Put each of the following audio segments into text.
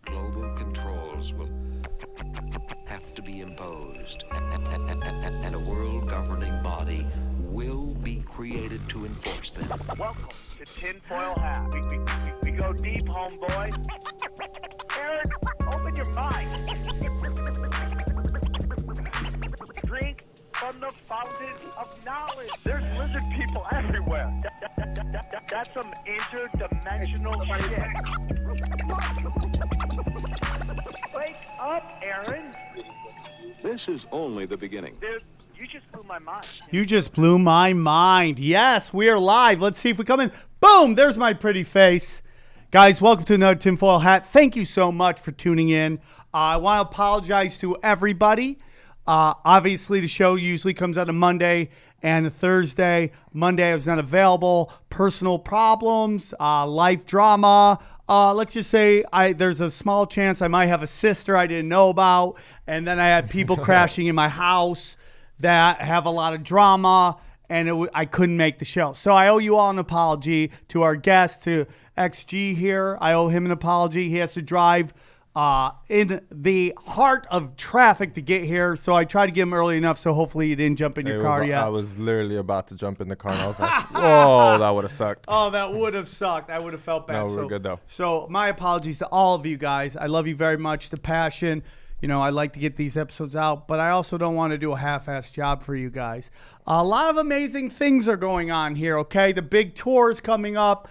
Global controls will have to be imposed, and a world governing body will be created to enforce them. Welcome to Tinfoil Hat. We go deep, homeboy. Aaron, open your mind. Drink from the fountain of knowledge. There's lizard people everywhere. That's some interdimensional shit. Wake up, Aaron. This is only the beginning. Dude, you just blew my mind. You just blew my mind. Yes, we are live. Let's see if we come in. Boom, there's my pretty face. Guys, welcome to another Tinfoil Hat. Thank you so much for tuning in. I want to apologize to everybody. Obviously, the show usually comes out on Monday and a Thursday. Monday I was not available. Personal problems, life drama. Let's just say there's a small chance I might have a sister I didn't know about. And then I had people crashing in my house that have a lot of drama, and I couldn't make the show. So I owe you all an apology. To our guest, to XG here, I owe him an apology. He has to drive in the heart of traffic to get here, so I tried to get him early enough, so hopefully you didn't jump in your car yet. I was literally about to jump in the car, and I was like, whoa, that would have sucked. Oh, that would have sucked. I would have felt bad. No, we're good, though. So my apologies to all of you guys. I love you very much. The passion. You know, I like to get these episodes out, but I also don't want to do a half-assed job for you guys. A lot of amazing things are going on here, okay? The big tour is coming up.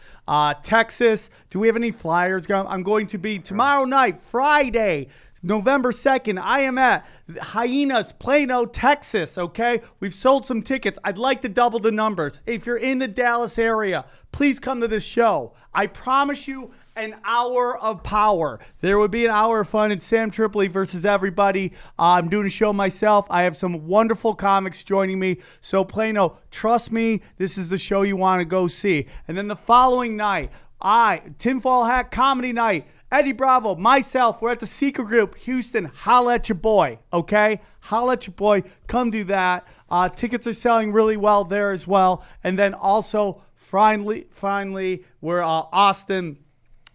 Texas. Do we have any flyers? I'm going to be tomorrow night, Friday, November 2nd. I am at Hyenas, Plano, Texas, okay? We've sold some tickets. I'd like to double the numbers. If you're in the Dallas area, please come to this show. I promise you an hour of power. There would be an hour of fun. It's Sam Tripoli versus everybody. I'm doing a show myself. I have some wonderful comics joining me. So Plano, trust me, this is the show you want to go see. And then the following night, Tinfoil Hat Comedy Night, Eddie Bravo, myself, we're at the Secret Group, Houston. Holla at your boy, okay? Holla at your boy. Come do that. Tickets are selling really well there as well. And then also, finally, we're Austin.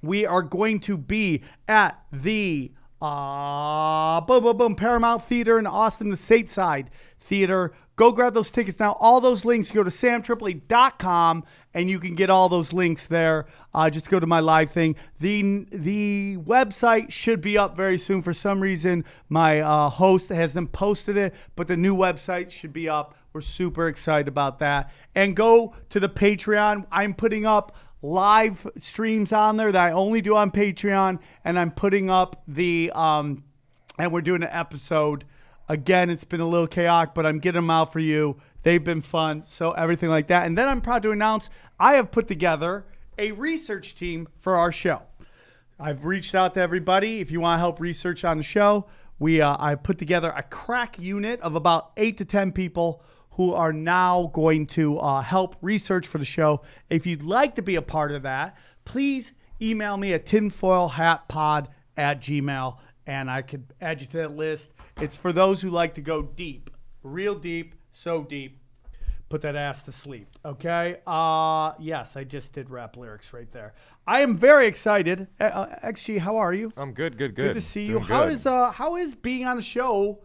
We are going to be at the Paramount Theater in Austin, the Stateside Theater. Go grab those tickets now. All those links, you go to samtripoli.com and you can get all those links there. Just go to my live thing. The website should be up very soon. For some reason, my host hasn't posted it, but the new website should be up. We're super excited about that. And go to the Patreon. I'm putting up live streams on there that I only do on Patreon, and I'm putting up and we're doing an episode. Again, it's been a little chaotic, but I'm getting them out for you. They've been fun, so everything like that. And then I'm proud to announce I have put together a research team for our show. I've reached out to everybody. If you want to help research on the show, I put together a crack unit of about 8 to 10 people who are now going to help research for the show. If you'd like to be a part of that, please email me at tinfoilhatpod@gmail.com, and I could add you to that list. It's for those who like to go deep, real deep, so deep, put that ass to sleep, okay? Yes, I just did rap lyrics right there. I am very excited. XG, how are you? I'm good. Good to see you. Doing good. How is being on the show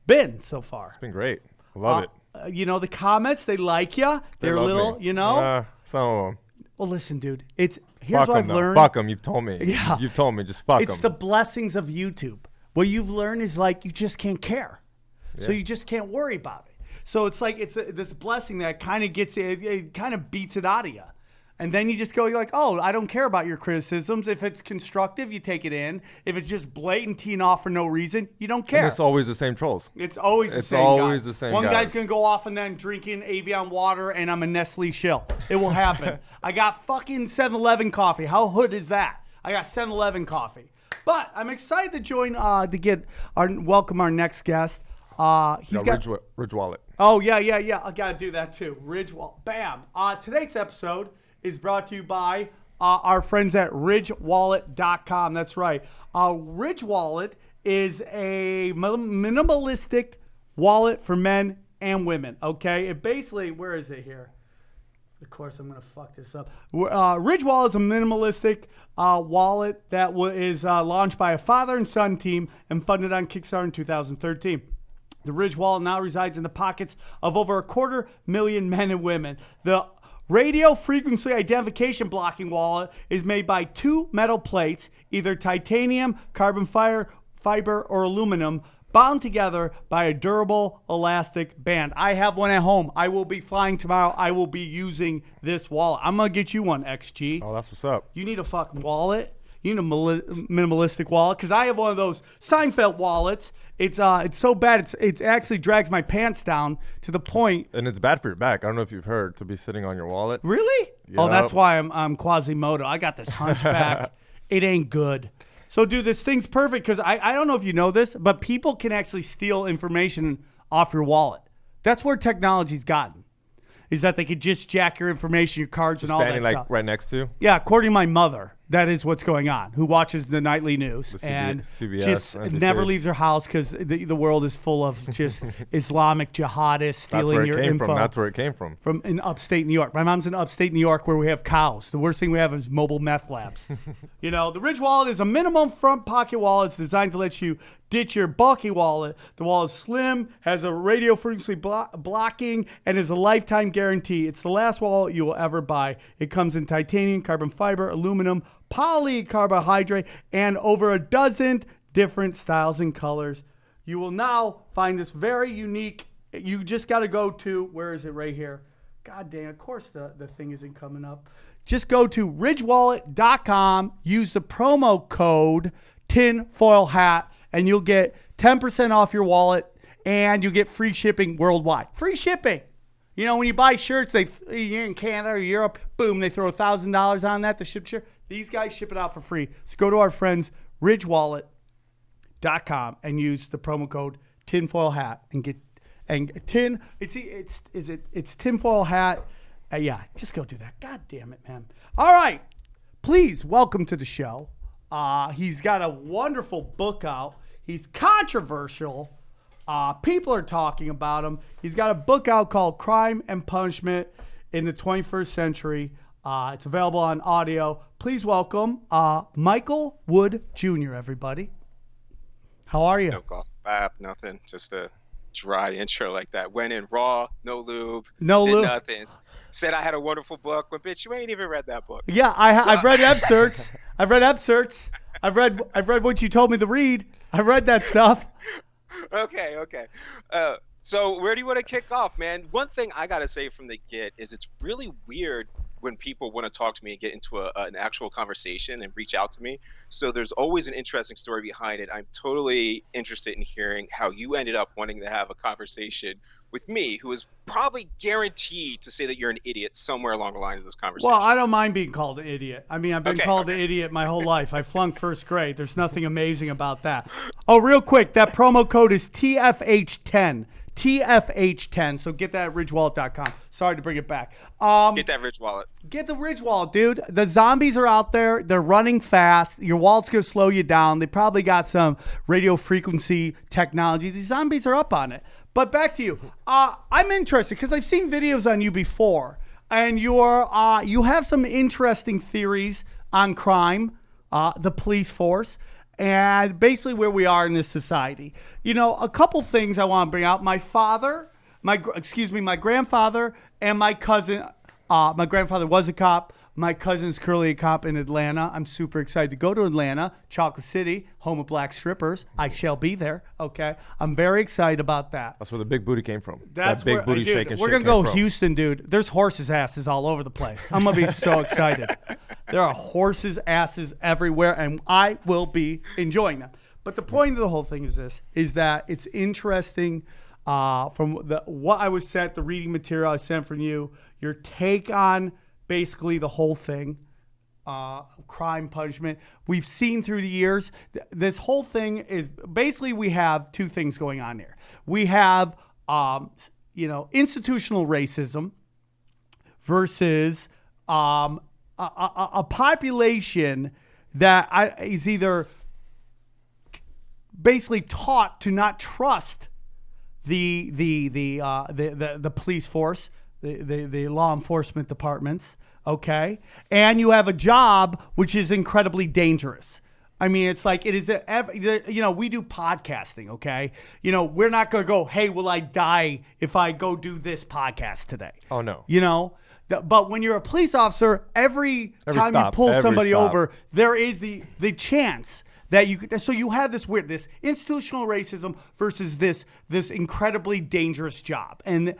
been so far? It's been great. I love it. You know, the comments, they like you. They're a little, me. you know. Some of them. Well, listen, dude. Here's Fuck what I've them, learned. Fuck them. You've told me. Yeah. You've told me. Just fuck them. It's the blessings of YouTube. What you've learned is like you just can't care. Yeah. So you just can't worry about it. So it's like this blessing that kind of gets it kind of beats it out of you. And then you just go, you're like, oh, I don't care about your criticisms. If it's constructive, you take it in. If it's just blatant teeing off for no reason, you don't care. And it's always the same trolls. It's always the same always guy. the same One guys. guy's going to go off and then drinking Avion water and I'm a Nestle shill. It will happen. I got fucking 7-Eleven coffee. How hood is that? I got 7-Eleven coffee. But I'm excited to join, welcome our next guest. He's got Ridge Wallet. Oh, yeah. I got to do that too. Ridge Wallet. Bam. Today's episode is brought to you by our friends at ridgewallet.com. That's right. Ridge Wallet is a minimalistic wallet for men and women, okay? It basically, where is it here? Of course, I'm going to fuck this up. Ridge Wallet is a minimalistic wallet that is launched by a father and son team and funded on Kickstarter in 2013. The Ridge Wallet now resides in the pockets of over 250,000 men and women. The radio frequency identification blocking wallet is made by two metal plates, either titanium, carbon fiber, or aluminum, bound together by a durable elastic band. I have one at home. I will be flying tomorrow. I will be using this wallet. I'm going to get you one, XG. Oh, that's what's up. You need a fucking wallet. You need a minimalistic wallet, because I have one of those Seinfeld wallets. It's so bad it actually drags my pants down to the point. And it's bad for your back. I don't know if you've heard, to be sitting on your wallet. Really? Yep. Oh, that's why I'm Quasimodo. I got this hunchback. It ain't good. So, dude, this thing's perfect because I don't know if you know this, but people can actually steal information off your wallet. That's where technology's gotten, is that they could just jack your information, your cards, and all that Standing stuff. like right next to you. Yeah, according to my mother, that is what's going on, who watches the nightly news and CBS, just NBC. never leaves her house because the world is full of just Islamic jihadists stealing your info. That's where it came from. From in upstate New York. My mom's in upstate New York where we have cows. The worst thing we have is mobile meth labs. You know, the Ridge Wallet is a minimum front pocket wallet. It's designed to let you ditch your bulky wallet. The wallet is slim, has a radio frequency blocking, and is a lifetime guarantee. It's the last wallet you will ever buy. It comes in titanium, carbon fiber, aluminum, polycarbohydrate, and over a dozen different styles and colors. You will now find this very unique. You just got to go to, where is it right here? God damn, of course the thing isn't coming up. Just go to ridgewallet.com, use the promo code tinfoil hat, and you'll get 10% off your wallet, and you get free shipping worldwide. Free shipping. You know, when you buy shirts, you're in Canada or Europe, boom, they throw $1,000 on that to ship shirt. These guys ship it out for free. So go to our friends, ridgewallet.com, and use the promo code tinfoil hat and get it's tinfoil hat. Yeah, just go do that. God damn it, man. All right, please welcome to the show. He's got a wonderful book out. He's controversial. People are talking about him. He's got a book out called Crime and Punishment in the 21st Century. It's available on audio. Please welcome Michael Wood Jr., everybody. How are you? No golf bap, nothing. Just a dry intro like that. Went in raw, no lube. No did lube. Nothing. Said I had a wonderful book, but bitch, you ain't even read that book. Yeah, I've read excerpts. I've read excerpts. I've read what you told me to read. I read that stuff. Okay. So where do you want to kick off, man? One thing I gotta say from the get is it's really weird when people want to talk to me and get into an actual conversation and reach out to me. So there's always an interesting story behind it. I'm totally interested in hearing how you ended up wanting to have a conversation with me, who is probably guaranteed to say that you're an idiot somewhere along the line of this conversation. Well, I don't mind being called an idiot. I mean, I've been called an idiot my whole life. I flunked first grade. There's nothing amazing about that. Oh, real quick, that promo code is TFH10. TFH10. So get that at ridgewallet.com. Sorry to bring it back. Get that Ridge Wallet. Get the Ridge Wallet, dude. The zombies are out there. They're running fast. Your wallet's going to slow you down. They probably got some radio frequency technology. These zombies are up on it. But back to you. I'm interested because I've seen videos on you before, and you have some interesting theories on crime, the police force, and basically where we are in this society. You know, a couple things I want to bring out. My grandfather and my cousin. My grandfather was a cop. My cousin's currently a cop in Atlanta. I'm super excited to go to Atlanta, Chocolate City, home of black strippers. I shall be there. Okay, I'm very excited about that. That's where the big booty came from. That's that big where, booty dude, shaking. We're gonna go Houston, dude. There's horses' asses all over the place. I'm gonna be so excited. There are horses' asses everywhere, and I will be enjoying them. But the point of the whole thing is this: is that it's interesting. From what I was sent, the reading material I sent from you, your take on basically the whole thing, crime, punishment. We've seen through the years, this whole thing is basically we have two things going on here. We have, institutional racism versus a population that is either basically taught to not trust the police force, the law enforcement departments, okay? And you have a job which is incredibly dangerous. I mean, it's like it is, we do podcasting, okay? We're not going to go, hey, will I die if I go do this podcast today? Oh, no. But when you're a police officer, every time you pull somebody over, there is the chance that you could. So you have this institutional racism versus this incredibly dangerous job, and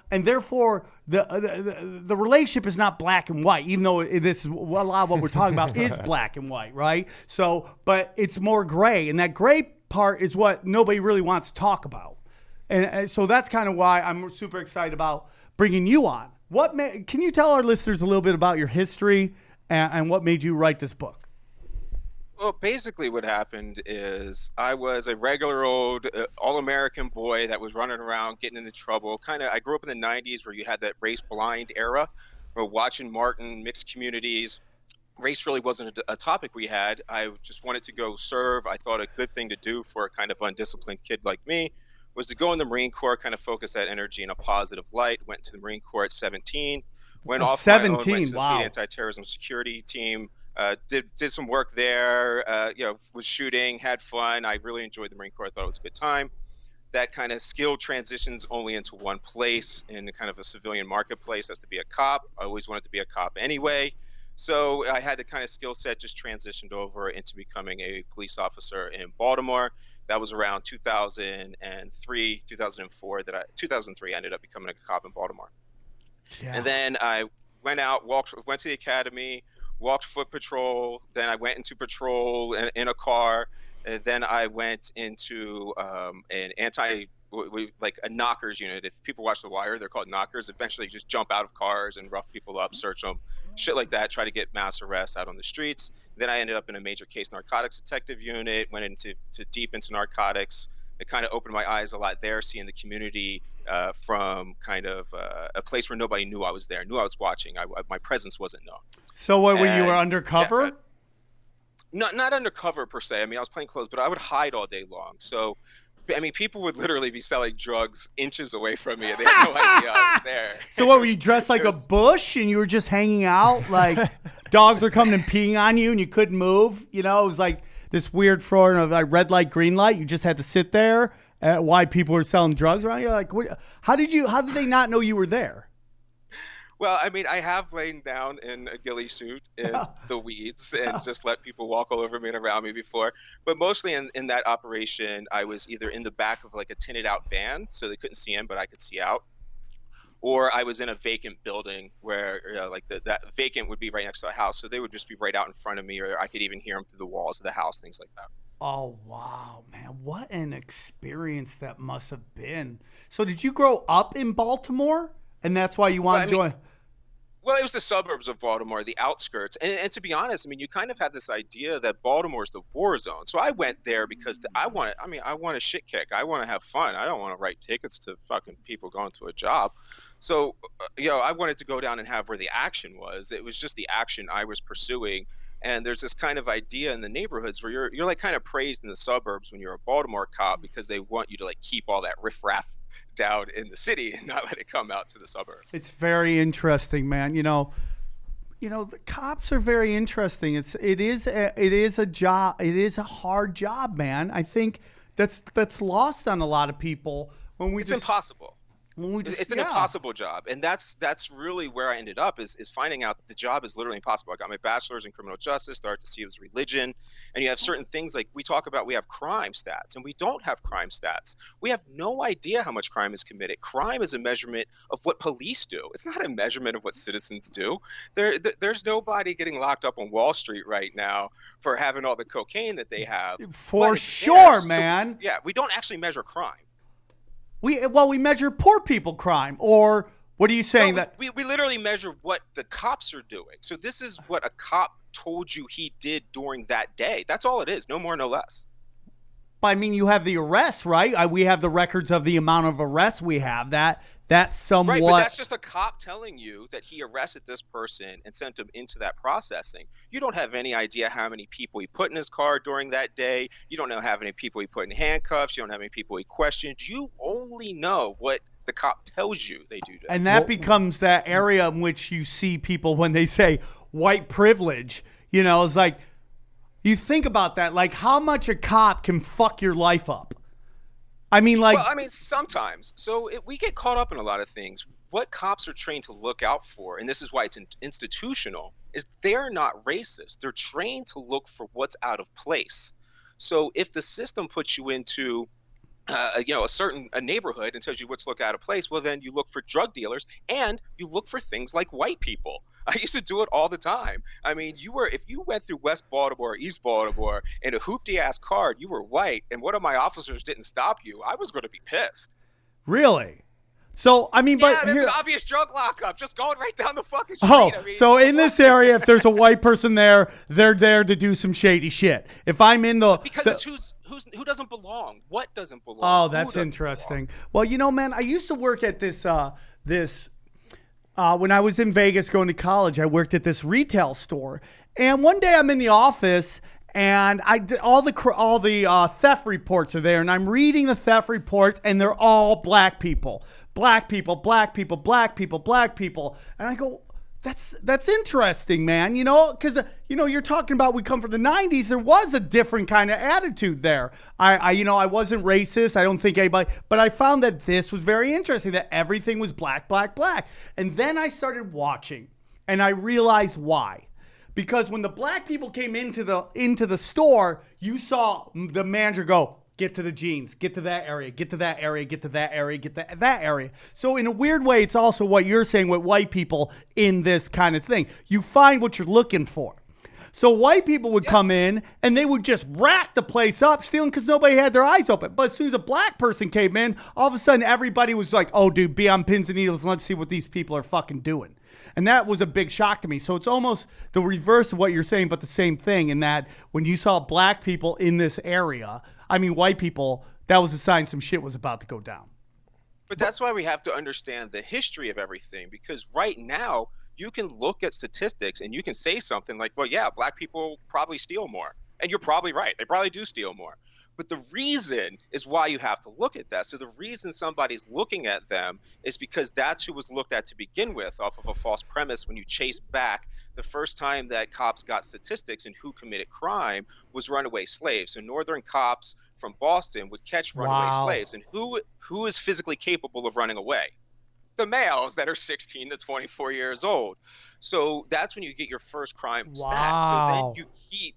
therefore the relationship is not black and white, even though this is a lot of what we're talking about is black and white, right? So, but it's more gray, and that gray part is what nobody really wants to talk about, and so that's kind of why I'm super excited about bringing you on. Can you tell our listeners a little bit about your history and what made you write this book? Well, basically what happened is I was a regular old all-American boy that was running around getting into trouble. I grew up in the 90s where you had that race-blind era where watching Martin, mixed communities. Race really wasn't a topic we had. I just wanted to go serve. I thought a good thing to do for a kind of undisciplined kid like me was to go in the Marine Corps, kind of focus that energy in a positive light. Went to the Marine Corps at 17. Went off 17, my own, went to the Fleet Anti-Terrorism Security Team. Did some work there, was shooting, had fun. I really enjoyed the Marine Corps. I thought it was a good time. That kind of skill transitions only into one place in kind of a civilian marketplace. That's to be a cop. I always wanted to be a cop anyway. So I had the kind of skill set just transitioned over into becoming a police officer in Baltimore. That was around 2003, 2004 2003 I ended up becoming a cop in Baltimore. Yeah. And then I went out, went to the academy, walked foot patrol. Then I went into patrol in a car. And then I went into like a knockers unit. If people watch The Wire, they're called knockers. Eventually, you just jump out of cars and rough people up, search them, shit like that, try to get mass arrests out on the streets. Then I ended up in a major case narcotics detective unit, went into deep into narcotics. It kind of opened my eyes a lot there, seeing the community from kind of a place where nobody knew I was there, knew I was watching. My presence wasn't known. So when you were undercover? Yeah, not undercover per se. I mean, I was plain clothes, but I would hide all day long. So, I mean, people would literally be selling drugs inches away from me, and they had no idea I was there. So what, were you dressed like a bush, and you were just hanging out? Like, dogs are coming and peeing on you, and you couldn't move? It was like this weird flooring of like red light, green light. You just had to sit there while people were selling drugs around you. Like, how did they not know you were there? Well, I mean, I have lain down in a ghillie suit in the weeds and just let people walk all over me and around me before. But mostly in that operation, I was either in the back of like a tinted out van, so they couldn't see in, but I could see out. Or I was in a vacant building where that vacant would be right next to a house. So they would just be right out in front of me, or I could even hear them through the walls of the house, things like that. Oh, wow, man. What an experience that must have been. So did you grow up in Baltimore? And that's why you want to join? Well, it was the suburbs of Baltimore, the outskirts. And to be honest, I mean, you kind of had this idea that Baltimore's the war zone. So I went there because I want a shit kick. I want to have fun. I don't want to write tickets to fucking people going to a job. So, I wanted to go down and have where the action was. It was just the action I was pursuing. And there's this kind of idea in the neighborhoods where you're like kind of praised in the suburbs when you're a Baltimore cop because they want you to like keep all that riffraff down in the city and not let it come out to the suburbs. It's very interesting, man. The cops are very interesting. It is a job. It is a hard job, man. I think that's lost on a lot of people when it's impossible. It's an impossible job, and that's really where I ended up is finding out that the job is literally impossible. I got my bachelor's in criminal justice, started to see it was religion, and you have certain things like we talk about. We have crime stats, and we don't have crime stats. We have no idea how much crime is committed. Crime is a measurement of what police do. It's not a measurement of what citizens do. There's nobody getting locked up on Wall Street right now for having all the cocaine that they have. For sure, man. So, we don't actually measure crime. We measure poor people crime, or what are you saying? We literally measure what the cops are doing. So this is what a cop told you he did during that day. That's all it is, no more, no less. But I mean, you have the arrests, right? We have the records of the amount of arrests we have. That's somewhat... Right, but that's just a cop telling you that he arrested this person and sent him into that processing. You don't have any idea how many people he put in his car during that day. You don't know how many people he put in handcuffs. You don't know how many people he questioned. You only know what the cop tells you they do that. And that becomes that area in which you see people when they say white privilege. You know, it's like, you think about that, like how much a cop can fuck your life up. I mean, like... Well, I mean, sometimes. So we get caught up in a lot of things. What cops are trained to look out for, and this is why it's institutional, is they're not racist. They're trained to look for what's out of place. So if the system puts you into a neighborhood and tells you what's look out of place, well, then you look for drug dealers and you look for things like white people. I used to do it all the time. I mean, if you went through West Baltimore or East Baltimore in a hoopty ass car, you were white, and one of my officers didn't stop you, I was going to be pissed. Really? So, I mean, yeah, but that's here... an obvious drug lockup, just going right down the fucking street. Oh, I mean, so in this area, if there's a white person there, they're there to do some shady shit. If I'm in because it's who doesn't belong, what doesn't belong. Oh, that's interesting. Belong. Well, you know, man, I used to work at this when I was in Vegas going to college. I worked at this retail store, and one day I'm in the office. And I did all the theft reports are there, and I'm reading the theft reports, and they're all black people, black people, black people, black people, black people. And I go, that's interesting, man. You know, because you're talking about we come from the '90s. There was a different kind of attitude there. I wasn't racist. I don't think anybody, but I found that this was very interesting. That everything was black, black, black. And then I started watching, and I realized why. Because when the black people came into the store, you saw the manager go, get to the jeans, get to that area, get to that area, get to that area, get to that area. So in a weird way, it's also what you're saying with white people in this kind of thing. You find what you're looking for. So white people would come in and they would just rack the place up, stealing because nobody had their eyes open. But as soon as a black person came in, all of a sudden everybody was like, oh, dude, be on pins and needles and let's see what these people are fucking doing. And that was a big shock to me. So it's almost the reverse of what you're saying, but the same thing in that when you saw black people in this area, I mean, white people, that was a sign some shit was about to go down. But that's why we have to understand the history of everything, because right now you can look at statistics and you can say something like, well, yeah, black people probably steal more. And you're probably right. They probably do steal more. But the reason is why you have to look at that. So the reason somebody's looking at them is because that's who was looked at to begin with, off of a false premise. When you chase back, the first time that cops got statistics and who committed crime was runaway slaves. So northern cops from Boston would catch runaway slaves. And who is physically capable of running away? The males that are 16 to 24 years old. So that's when you get your first crime stat. So then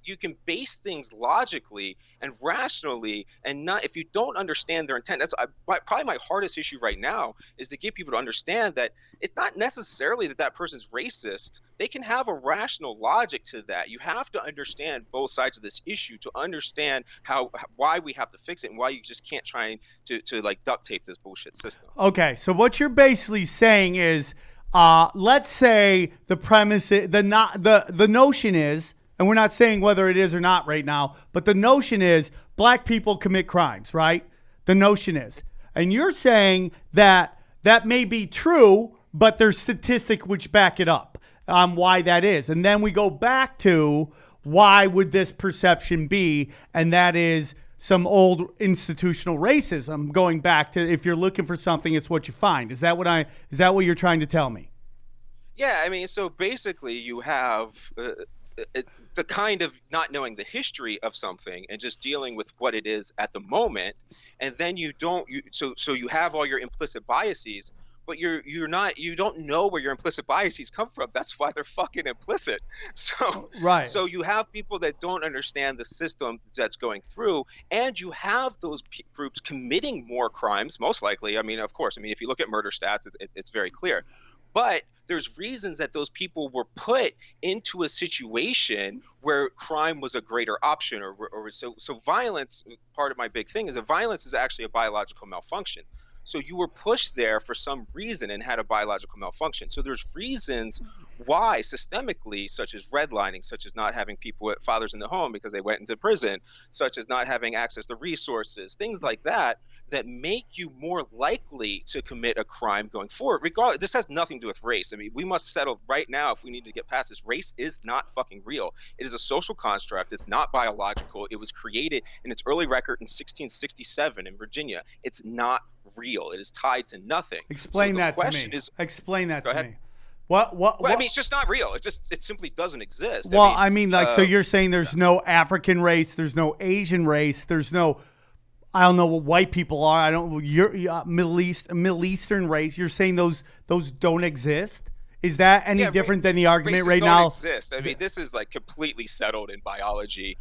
you can base things logically and rationally, and not, if you don't understand their intent. That's probably my hardest issue right now, is to get people to understand that it's not necessarily that person's racist. They can have a rational logic to that. You have to understand both sides of this issue to understand why we have to fix it and why you just can't try to like duct tape this bullshit system. Okay, so what you're basically saying is, let's say the premise, the notion is, and we're not saying whether it is or not right now, but the notion is black people commit crimes, right? The notion is. And you're saying that may be true, but there's statistics which back it up on why that is. And then we go back to why would this perception be, and that is some old institutional racism, going back to if you're looking for something, it's what you find. Is that what you're trying to tell me? Yeah, I mean, so basically you have the kind of not knowing the history of something and just dealing with what it is at the moment, and then you have all your implicit biases, but you don't know where your implicit biases come from. That's why they're fucking implicit. So right. So you have people that don't understand the system that's going through, and you have those groups committing more crimes, most likely. I mean, of course. I mean, if you look at murder stats, it's very clear. But there's reasons that those people were put into a situation where crime was a greater option, or so violence. Part of my big thing is that violence is actually a biological malfunction. So you were pushed there for some reason and had a biological malfunction. So there's reasons why systemically, such as redlining, such as not having fathers in the home because they went into prison, such as not having access to resources, things like that that make you more likely to commit a crime going forward. Regardless, this has nothing to do with race. I mean, we must settle right now, if we need to get past this, race is not fucking real. It is a social construct. It's not biological. It was created in its early record in 1667 in Virginia. It's not real. It is tied to nothing. Explain So the that to question me. is- Explain that Go to ahead. me. What? Well, I mean, it's just not real. It simply doesn't exist. Well, I mean, like, so uh, you're saying there's no African race, there's no Asian race, there's no, I don't know what white people are. I don't. You're Middle Eastern race. You're saying those don't exist? Is that any Yeah, different than the argument races right don't now? exist. I mean, this is like completely settled in biology.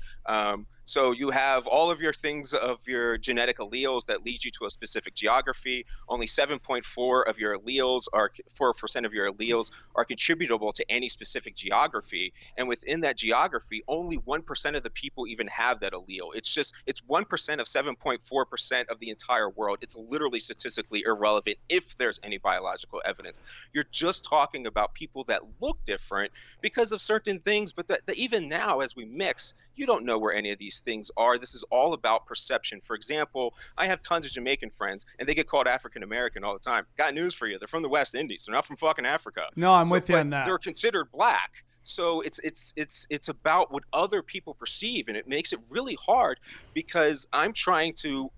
So you have all of your things of your genetic alleles that lead you to a specific geography. Only 7.4 of your alleles are 4% of your alleles are contributable to any specific geography. And within that geography, only 1% of the people even have that allele. It's 1% of 7.4% of the entire world. It's literally statistically irrelevant if there's any biological evidence. You're just talking about people that look different because of certain things, but that even now as we mix, you don't know where any of these things are. This is all about perception. For example, I have tons of Jamaican friends, and they get called African American all the time. Got news for you. They're from the West Indies. They're not from fucking Africa. No, I'm with you on that. They're considered black. So it's about what other people perceive, and it makes it really hard because I'm trying to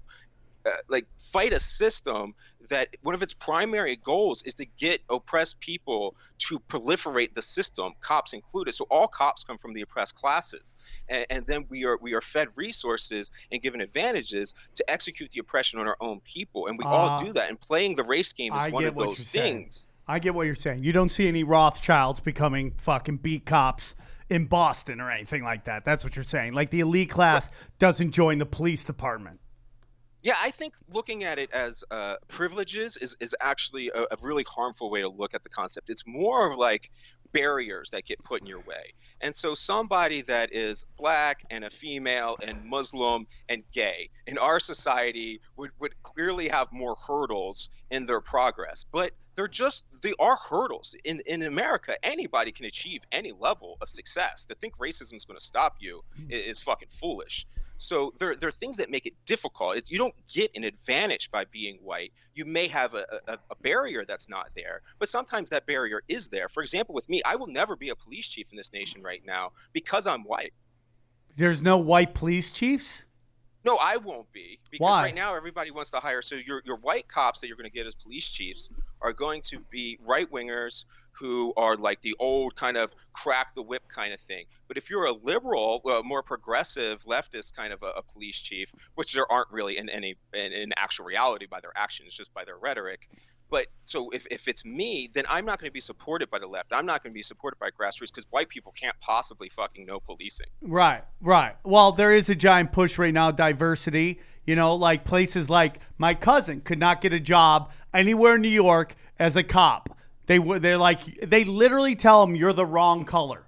fight a system that one of its primary goals is to get oppressed people to proliferate the system, cops included. So all cops come from the oppressed classes, and then we are fed resources and given advantages to execute the oppression on our own people, and we all do that. And playing the race game is one of those things. I get what you're saying. You don't see any Rothschilds becoming fucking beat cops in Boston or anything like that. That's what you're saying. Like the elite class doesn't join the police department. Yeah, I think looking at it as privileges is actually a really harmful way to look at the concept. It's more of like barriers that get put in your way. And so somebody that is black and a female and Muslim and gay in our society would clearly have more hurdles in their progress. But they are hurdles. In America, anybody can achieve any level of success. To think racism is going to stop you is fucking foolish. So there are things that make it difficult. You don't get an advantage by being white. You may have a barrier that's not there, but sometimes that barrier is there. For example, with me, I will never be a police chief in this nation right now because I'm white. There's no white police chiefs? No, I won't be, because Why? right now everybody wants to hire. So your white cops that you're going to get as police chiefs are going to be right wingers who are like the old kind of crack the whip kind of thing. But if you're a liberal, more progressive leftist kind of a police chief, which there aren't really in actual reality by their actions, just by their rhetoric. But so if it's me, then I'm not going to be supported by the left. I'm not going to be supported by grassroots because white people can't possibly fucking know policing. Right. Well, there is a giant push right now, diversity. You know, like places like my cousin could not get a job anywhere in New York as a cop. They literally tell him you're the wrong color.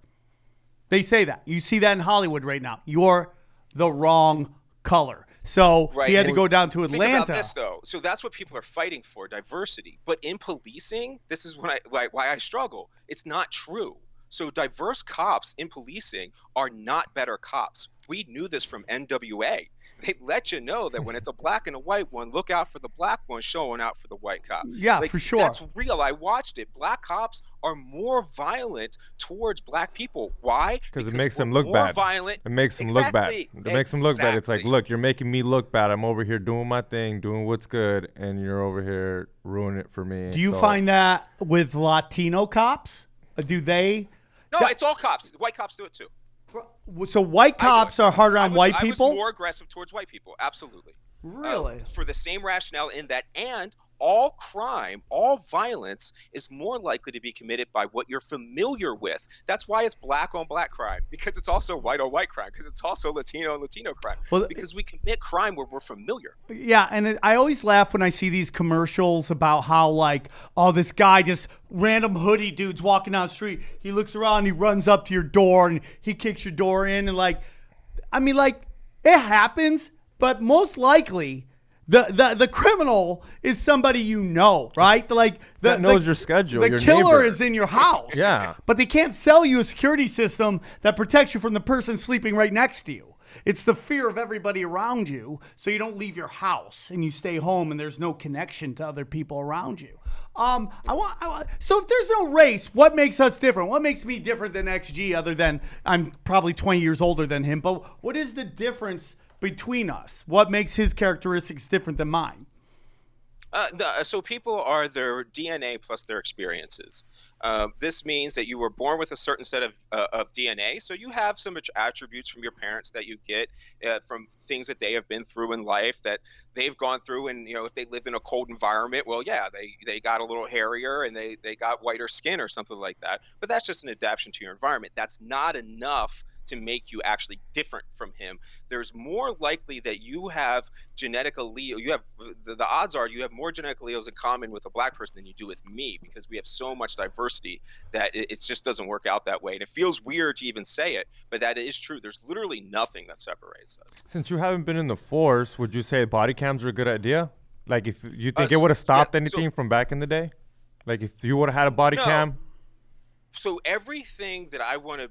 They say that. You see that in Hollywood right now. You're the wrong color. So Right. he had to And go down to Think Atlanta. about this though. So that's what people are fighting for, diversity. But in policing, this is why I struggle. It's not true. So diverse cops in policing are not better cops. We knew this from NWA. They let you know that when it's a black and a white one, look out for the black one showing out for the white cop. Yeah, for sure. That's real. I watched it. Black cops are more violent towards black people. Why? Because it makes them we're look more bad. Violent. It makes them look bad. It Exactly. makes them look bad. It's like, Exactly. look, you're making me look bad. I'm over here doing my thing, doing what's good, and you're over here ruining it for me. Do you So- find that with Latino cops? Do they? No, it's all cops. White cops do it too. So white cops are harder on white I people? was more aggressive towards white people. Absolutely. Really? For the same rationale in that, and all crime, all violence is more likely to be committed by what you're familiar with. That's why it's black on black crime, because it's also white on white crime, because it's also Latino on Latino crime, Well, because we commit crime where we're familiar. Yeah, and I always laugh when I see these commercials about how, like, oh, this guy just random hoodie dude's walking down the street. He looks around, he runs up to your door, and he kicks your door in. And, like, I mean, like, it happens, but most likely the criminal is somebody you know, right? Like That knows your schedule, The your killer neighbor. is in your house. Yeah. But they can't sell you a security system that protects you from the person sleeping right next to you. It's the fear of everybody around you, so you don't leave your house and you stay home and there's no connection to other people around you. So if there's no race, what makes us different? What makes me different than XG other than I'm probably 20 years older than him? But what is the difference between us? What makes his characteristics different than mine? So people are their DNA plus their experiences. This means that you were born with a certain set of DNA, so you have some attributes from your parents that you get from things that they have been through in life, that they've gone through. And if they lived in a cold environment, well, yeah, they got a little hairier and they got whiter skin or something like that. But that's just an adaptation to your environment. That's not enough to make you actually different from him. There's more likely that you have genetic allele. You have the odds are you have more genetic alleles in common with a black person than you do with me, because we have so much diversity that it just doesn't work out that way. And it feels weird to even say it, but that is true. There's literally nothing that separates us. Since you haven't been in the force, would you say body cams are a good idea? Like, if you think it would have stopped anything from back in the day? Like, if you would have had a body cam? So everything that I want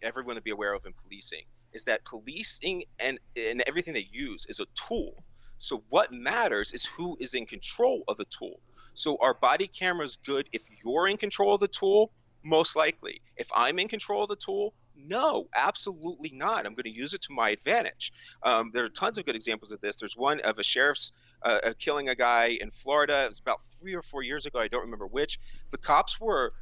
everyone to be aware of in policing is that policing and everything they use is a tool. So what matters is who is in control of the tool. So are body cameras good if you're in control of the tool? Most likely. If I'm in control of the tool, no, absolutely not. I'm going to use it to my advantage. There are tons of good examples of this. There's one of a sheriff's killing a guy in Florida. It was about 3 or 4 years ago. I don't remember which. The cops were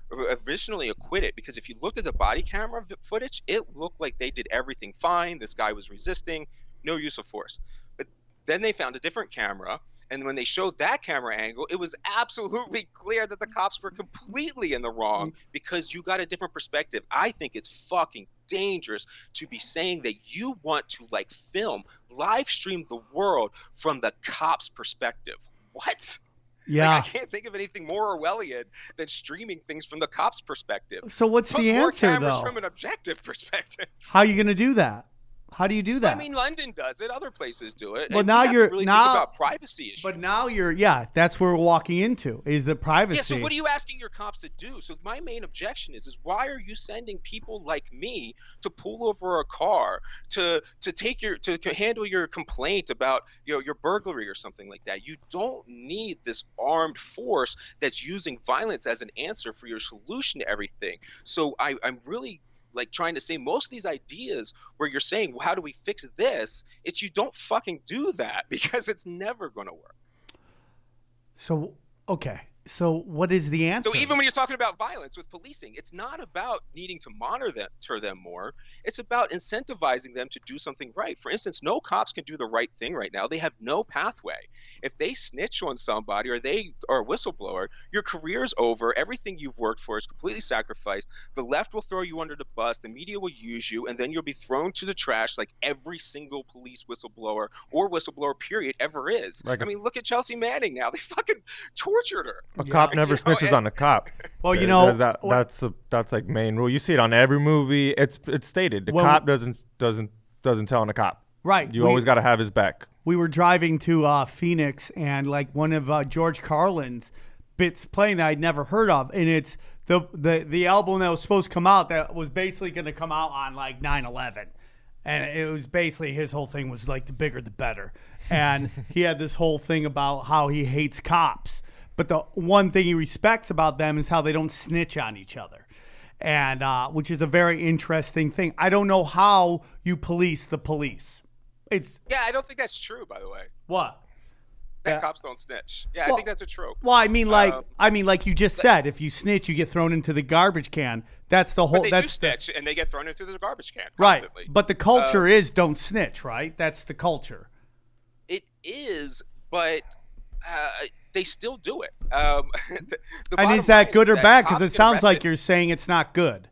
originally acquitted because if you looked at the body camera footage, it looked like they did everything fine. This guy was resisting, no use of force. But then they found a different camera. And when they showed that camera angle, it was absolutely clear that the cops were completely in the wrong because you got a different perspective. I think it's fucking dangerous to be saying that you want to live stream the world from the cops' perspective. What? Yeah. I can't think of anything more Orwellian than streaming things from the cops' perspective. So what's the answer, more cameras though? from an objective perspective. How are you going to do that? How do you do that? I mean, London does it. Other places do it. Well, and now we have you're to really now think about privacy issues. But now that's where we're walking into is the privacy. Yeah. So what are you asking your cops to do? So my main objection is why are you sending people like me to pull over a car to handle your complaint about your burglary or something like that? You don't need this armed force that's using violence as an answer for your solution to everything. So I'm really trying to say most of these ideas where you're saying, well, how do we fix this? It's you don't fucking do that because it's never going to work. So, okay. So what is the answer? So even when you're talking about violence with policing, it's not about needing to monitor them more. It's about incentivizing them to do something right. For instance, no cops can do the right thing right now. They have no pathway. If they snitch on somebody or they are a whistleblower, your career's over. Everything you've worked for is completely sacrificed. The left will throw you under the bus. The media will use you, and then you'll be thrown to the trash like every single police whistleblower or whistleblower period ever is. I mean, look at Chelsea Manning now. They fucking tortured her. A cop never snitches on a cop. Well, that's like main rule. You see it on every movie. It's stated the cop doesn't tell on a cop. Right. You always got to have his back. We were driving to Phoenix, and one of George Carlin's bits playing that I'd never heard of, and it's the album that was supposed to come out that was basically going to come out on 9/11, and it was basically his whole thing was the bigger the better, and he had this whole thing about how he hates cops, but the one thing he respects about them is how they don't snitch on each other. And which is a very interesting thing. I don't know how you police the police. I don't think that's true, by the way. What? That cops don't snitch. Yeah, I think that's a trope. Well, I mean, like you just said, if you snitch, you get thrown into the garbage can. That's the whole. But they do snitch, and they get thrown into the garbage can constantly. Right. But the culture is don't snitch, right? That's the culture. It is, but they still do it. And is that good or bad? Because it sounds like you're saying it's not good.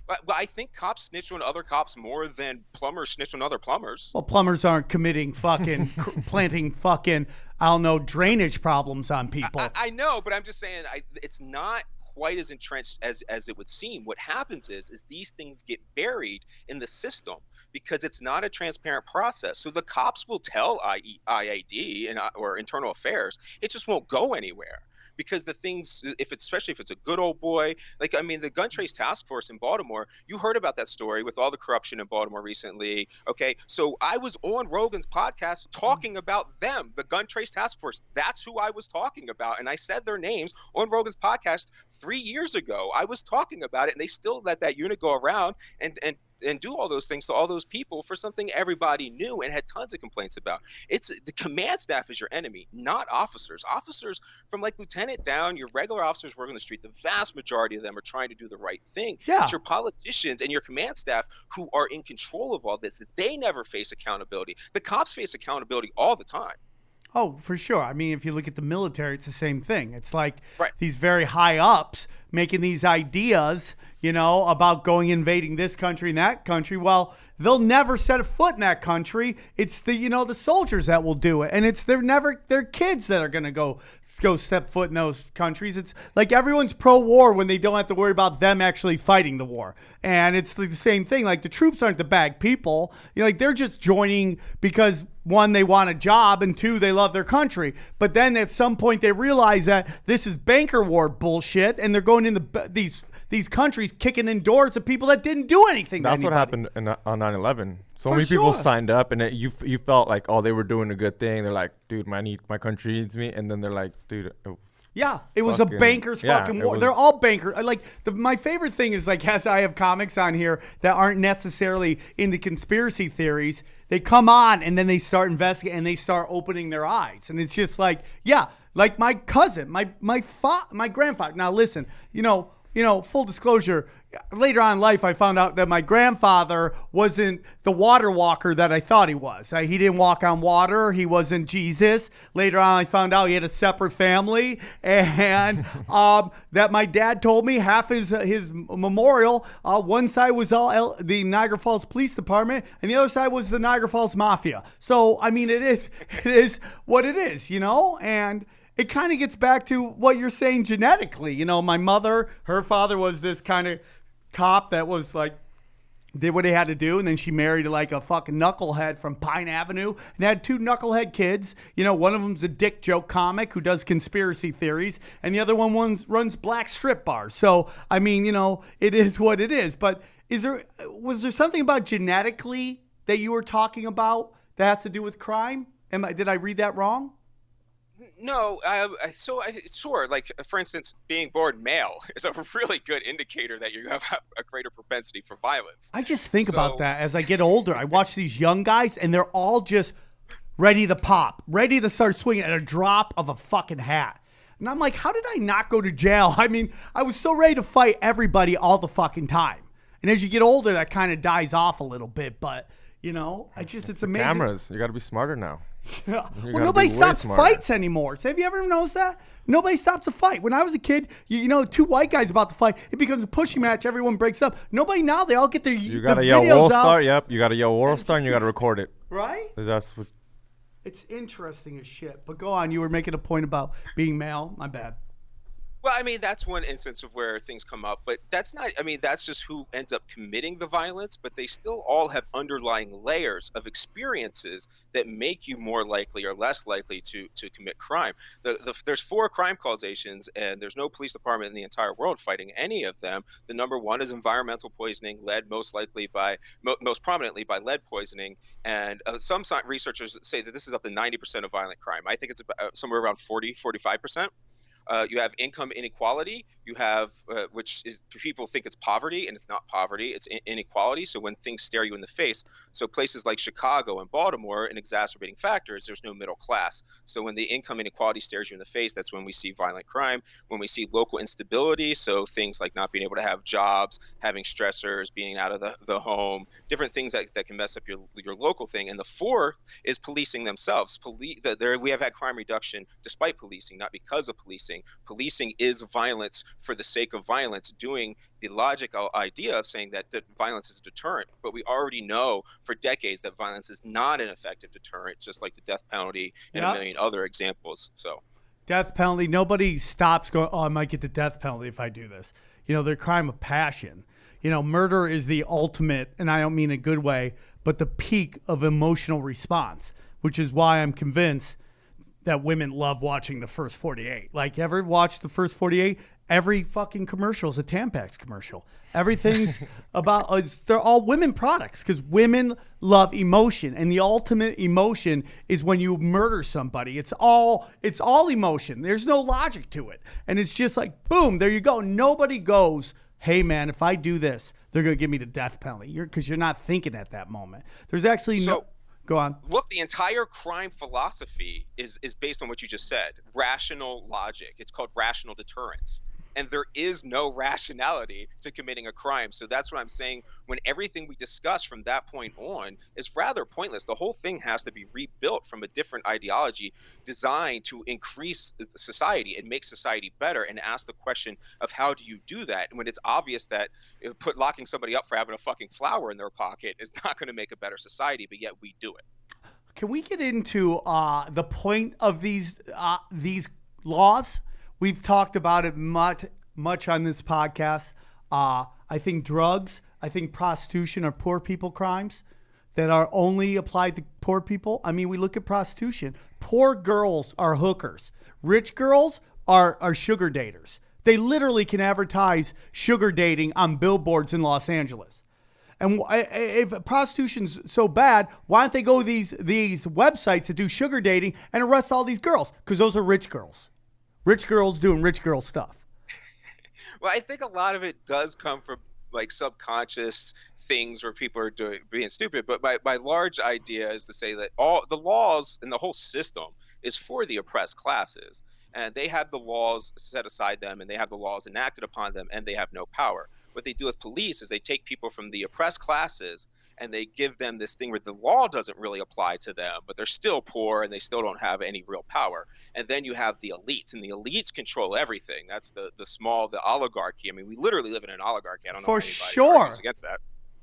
Well, I think cops snitch on other cops more than plumbers snitch on other plumbers. Well, plumbers aren't committing fucking planting fucking drainage problems on people. I know, but I'm just saying it's not quite as entrenched as it would seem. What happens is these things get buried in the system because it's not a transparent process. So the cops will tell IAD or internal affairs, it just won't go anywhere because the things, especially if it's a good old boy, like, I mean, the gun trace task force in Baltimore, you heard about that story with all the corruption in Baltimore recently. Okay. So I was on Rogan's podcast talking about them, the gun trace task force. That's who I was talking about. And I said their names on Rogan's podcast 3 years ago. I was talking about it, and they still let that unit go around and do all those things to all those people for something everybody knew and had tons of complaints about. It's the command staff is your enemy, not officers. Officers from like lieutenant down, your regular officers working the street, the vast majority of them are trying to do the right thing. Yeah. It's your politicians and your command staff who are in control of all this. They never face accountability. The cops face accountability all the time. Oh, for sure. I mean, if you look at the military, it's the same thing. It's like Right. these very high ups making these ideas, you know, about going invading this country and that country. Well, they'll never set a foot in that country. It's the, you know, the soldiers that will do it. And it's their kids that are going to go step foot in those countries. It's like everyone's pro-war when they don't have to worry about them actually fighting the war. And it's like the same thing. Like the troops aren't the bad people. You know, like they're just joining because one, they want a job, and two, they love their country. But then at some point they realize that this is banker war bullshit, and they're going into these countries kicking in doors of people that didn't do anything. That's to what anybody. happened on 9/11. So For many people sure. signed up, and you felt like, oh, they were doing a good thing. They're like, dude, my country needs me, and then they're like, dude. Yeah, it was Fucking- a bankers yeah, fucking it war. was- They're all bankers. My favorite thing is like, as I have comics on here that aren't necessarily into conspiracy theories, they come on and then they start investigating and they start opening their eyes, and it's just like, yeah, like my cousin, my grandfather. Now listen, you know, full disclosure, later on in life, I found out that my grandfather wasn't the water walker that I thought he was. He didn't walk on water. He wasn't Jesus. Later on, I found out he had a separate family, and that my dad told me half his memorial, one side was all the Niagara Falls Police Department, and the other side was the Niagara Falls Mafia. So, I mean, it is what it is, you know, and it kind of gets back to what you're saying genetically. You know, my mother, her father was this kind of cop that was like, did what he had to do, and then she married like a fucking knucklehead from Pine Avenue and had two knucklehead kids. You know, one of them's a dick joke comic who does conspiracy theories, and the other one runs black strip bars. So, I mean, you know, it is what it is. But was there something about genetically that you were talking about that has to do with crime? Did I read that wrong? No, sure. Like, for instance, being born male is a really good indicator that you have a greater propensity for violence. I just think about that as I get older. I watch these young guys, and they're all just ready to pop, ready to start swinging at a drop of a fucking hat. And I'm like, how did I not go to jail? I mean, I was so ready to fight everybody all the fucking time. And as you get older, that kind of dies off a little bit. But, you know, it's amazing. Cameras. You got to be smarter now. Well, gotta nobody be way stops smarter. fights anymore. So have you ever noticed that? Nobody stops a fight. When I was a kid, you know, two white guys about to fight, it becomes a pushing match. Everyone breaks up. Nobody now. They all get their You got to yell videos World out. Star. Yep. You got to yell World Star, and you got to record it. Right? That's what. It's interesting as shit. But go on. You were making a point about being male. My bad. Well, I mean, that's one instance of where things come up, but that's not, I mean, that's just who ends up committing the violence, but they still all have underlying layers of experiences that make you more likely or less likely to commit crime. There's 4 crime causations, and there's no police department in the entire world fighting any of them. The number one is environmental poisoning, led most prominently by lead poisoning, and some researchers say that this is up to 90% of violent crime. I think it's about, somewhere around 45%. You have income inequality. You have, which is, people think it's poverty, and it's not poverty, it's inequality. So when things stare you in the face, so places like Chicago and Baltimore, an exacerbating factor is there's no middle class. So when the income inequality stares you in the face, that's when we see violent crime, when we see local instability. So things like not being able to have jobs, having stressors, being out of the home, different things that can mess up your local thing. And the 4th is policing themselves. We have had crime reduction despite policing, not because of policing. Policing is violence for the sake of violence, doing the logical idea of saying that violence is a deterrent. But we already know for decades that violence is not an effective deterrent, just like the death penalty and a million other examples. So, death penalty. Nobody stops going, oh, I might get the death penalty if I do this. You know, they're crime of passion. You know, murder is the ultimate, and I don't mean a good way, but the peak of emotional response, which is why I'm convinced that women love watching the first 48. Like, ever watch the first 48? Every fucking commercial is a Tampax commercial. Everything's about, they're all women products because women love emotion. And the ultimate emotion is when you murder somebody. It's all emotion. There's no logic to it. And it's just like, boom, there you go. Nobody goes, hey man, if I do this, they're going to give me the death penalty. Because you're not thinking at that moment. There's actually go on. Look, the entire crime philosophy is based on what you just said. Rational logic. It's called rational deterrence. And there is no rationality to committing a crime. So that's what I'm saying. When everything we discuss from that point on is rather pointless, the whole thing has to be rebuilt from a different ideology designed to increase society and make society better, and ask the question of how do you do that? And when it's obvious that locking somebody up for having a fucking flower in their pocket is not going to make a better society, but yet we do it. Can we get into the point of these laws? We've talked about it much on this podcast. I think drugs, I think prostitution are poor people crimes that are only applied to poor people. I mean, we look at prostitution. Poor girls are hookers. Rich girls are sugar daters. They literally can advertise sugar dating on billboards in Los Angeles. And if prostitution's so bad, why don't they go to these websites that do sugar dating and arrest all these girls? Because those are rich girls. Rich girls doing rich girl stuff. Well, I think a lot of it does come from like subconscious things where people are being stupid. But my large idea is to say that all the laws and the whole system is for the oppressed classes. And they have the laws set aside them, and they have the laws enacted upon them, and they have no power. What they do with police is they take people from the oppressed classes and they give them this thing where the law doesn't really apply to them, but they're still poor and they still don't have any real power. And then you have the elites, and the elites control everything. That's the oligarchy. I mean, we literally live in an oligarchy. I don't know for if anybody sure argues against that.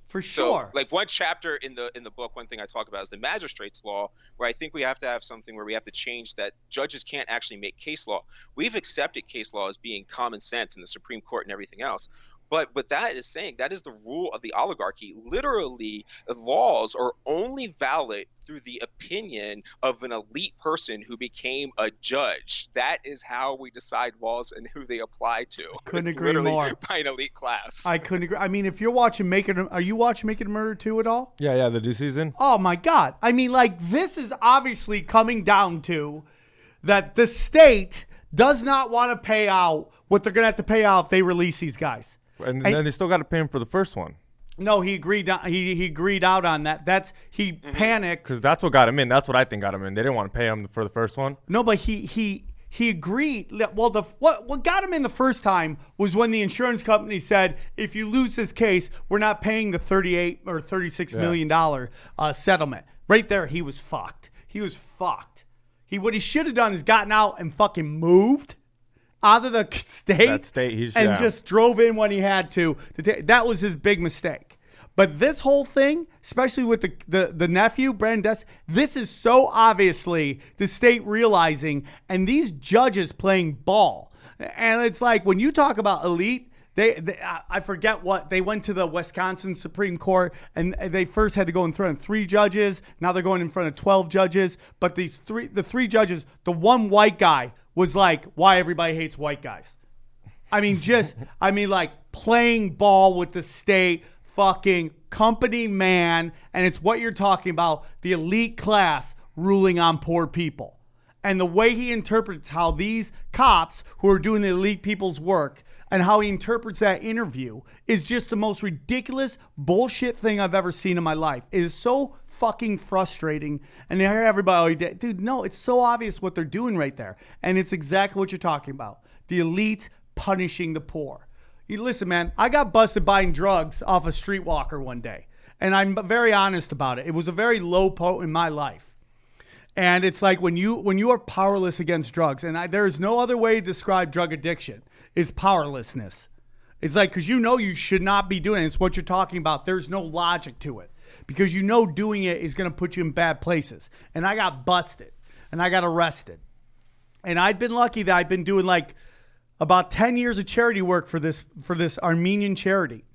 For sure. So, like, one chapter in the book, one thing I talk about is the magistrate's law, where I think we have to have something where we have to change that judges can't actually make case law. We've accepted case law as being common sense in the Supreme Court and everything else. But what that is saying, that is the rule of the oligarchy. Literally, laws are only valid through the opinion of an elite person who became a judge. That is how we decide laws and who they apply to. Couldn't It's agree literally more. by an elite class. I couldn't agree. I mean, if you're watching are you watching Making a Murder 2 at all? Yeah, the new season. Oh my God. I mean, like, this is obviously coming down to that the state does not want to pay out what they're going to have to pay out if they release these guys. And then they still got to pay him for the first one. No, he agreed. He agreed out on that. He panicked Because that's what got him in. That's what I think got him in. They didn't want to pay him for the first one. No, but he agreed. Well, what got him in the first time was when the insurance company said, if you lose this case, we're not paying the $38 or $36 million settlement. Right there, he was fucked. What he should have done is gotten out and fucking moved out of the state, just drove in when he had to. That was his big mistake. But this whole thing, especially with the nephew, Brandon Dess, this is so obviously the state realizing, and these judges playing ball. And it's like, when you talk about elite, I forget what, they went to the Wisconsin Supreme Court, and they first had to go in front of 3 judges. Now they're going in front of 12 judges. But the three judges, the one white guy was like, why everybody hates white guys. I mean, like playing ball with the state, fucking company man. And it's what you're talking about, the elite class ruling on poor people. And the way he interprets how these cops who are doing the elite people's work and how he interprets that interview is just the most ridiculous bullshit thing I've ever seen in my life. It is so fucking frustrating. And you hear everybody, dude, no, it's so obvious what they're doing right there. And it's exactly what you're talking about. The elite punishing the poor. Listen, man, I got busted buying drugs off a streetwalker one day. And I'm very honest about it. It was a very low point in my life. And it's like when you are powerless against drugs, and there is no other way to describe drug addiction, is powerlessness. It's like, because you should not be doing it. It's what you're talking about. There's no logic to it. Because doing it is going to put you in bad places. And I got busted. And I got arrested. And I've been lucky that I've been doing like about 10 years of charity work for this Armenian charity.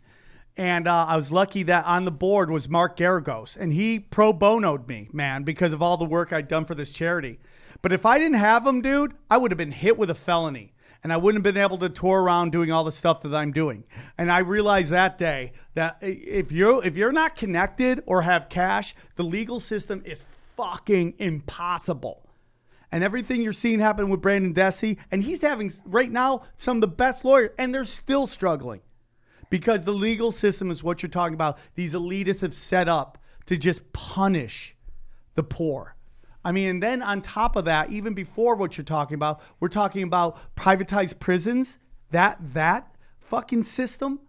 And I was lucky that on the board was Mark Garagos. And he pro bonoed me, man, because of all the work I'd done for this charity. But if I didn't have them, dude, I would have been hit with a felony. And I wouldn't have been able to tour around doing all the stuff that I'm doing. And I realized that day that if you're not connected or have cash, the legal system is fucking impossible. And everything you're seeing happen with Brandon Dessy, and he's having right now some of the best lawyers, and they're still struggling because the legal system is what you're talking about. These elitists have set up to just punish the poor. I mean, and then on top of that, even before what you're talking about, we're talking about privatized prisons. That fucking system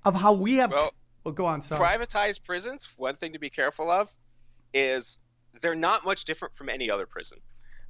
of how we have. Well, go on. Sorry. Privatized prisons. One thing to be careful of is they're not much different from any other prison.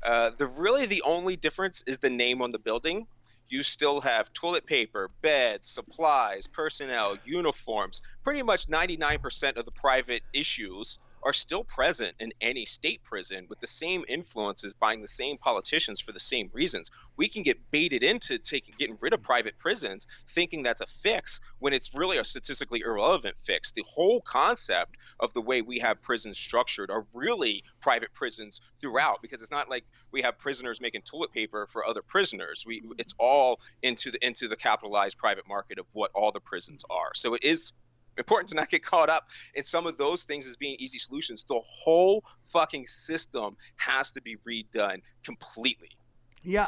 The only difference is the name on the building. You still have toilet paper, beds, supplies, personnel, uniforms. Pretty much 99% of the private issues are still present in any state prison with the same influences buying the same politicians for the same reasons. We can get baited into getting rid of private prisons thinking that's a fix when it's really a statistically irrelevant fix. The whole concept of the way we have prisons structured are really private prisons throughout, because it's not like we have prisoners making toilet paper for other prisoners. It's all into the capitalized private market of what all the prisons are. So it is important to not get caught up in some of those things as being easy solutions. The whole fucking system has to be redone completely. Yeah,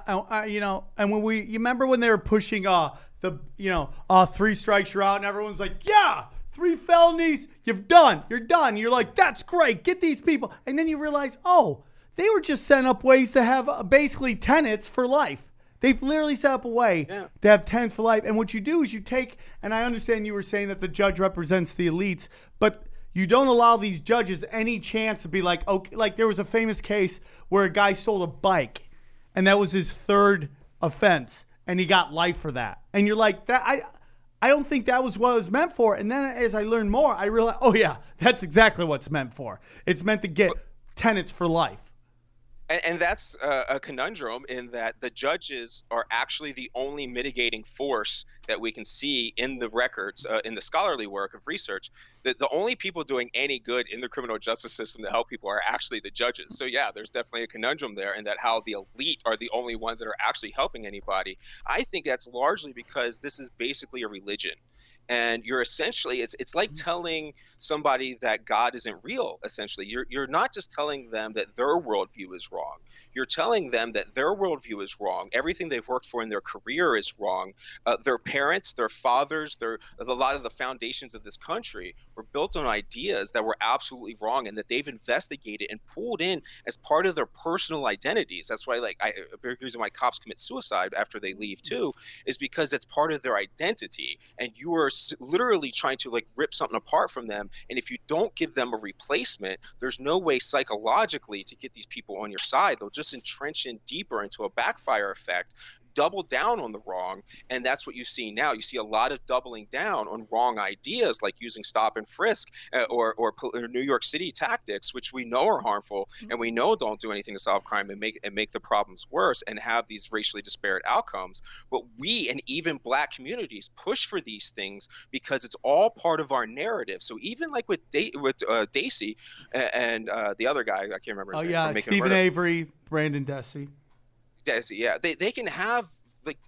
and when you remember when they were pushing 3 strikes you're out, and everyone's like, yeah, 3 felonies, you're done. You're like, that's great, get these people. And then you realize, oh, they were just setting up ways to have basically tenants for life. They've literally set up a way to have tenants for life. And what you do is you take, and I understand you were saying that the judge represents the elites, but you don't allow these judges any chance to be like, okay, like there was a famous case where a guy stole a bike, and that was his 3rd offense, and he got life for that. And you're like, that I don't think that was what it was meant for. And then as I learned more, I realized, oh yeah, that's exactly what it's meant for. It's meant to get tenants for life. And that's a conundrum in that the judges are actually the only mitigating force that we can see in the records, in the scholarly work of research. The only people doing any good in the criminal justice system to help people are actually the judges. So yeah, there's definitely a conundrum there in that how the elite are the only ones that are actually helping anybody. I think that's largely because this is basically a religion. And you're essentially, it's like telling somebody that God isn't real, essentially. You're not just telling them that their worldview is wrong. You're telling them that their worldview is wrong. Everything they've worked for in their career is wrong. Their parents, their fathers, a lot of the foundations of this country were built on ideas that were absolutely wrong and that they've investigated and pulled in as part of their personal identities. That's why, a big reason why cops commit suicide after they leave too, is because it's part of their identity. And you are literally trying to rip something apart from them. And if you don't give them a replacement, there's no way psychologically to get these people on your side. They'll just entrench in deeper into a backfire effect, double down on the wrong. And that's what you see now. You see a lot of doubling down on wrong ideas, like using stop and frisk or New York City tactics, which we know are harmful and we know don't do anything to solve crime and make the problems worse and have these racially disparate outcomes. But we and even Black communities push for these things because it's all part of our narrative. So even like with Dacey and the other guy, I can't remember his name. Yeah, Stephen Avery, Brandon Dessy. Yeah, they can have,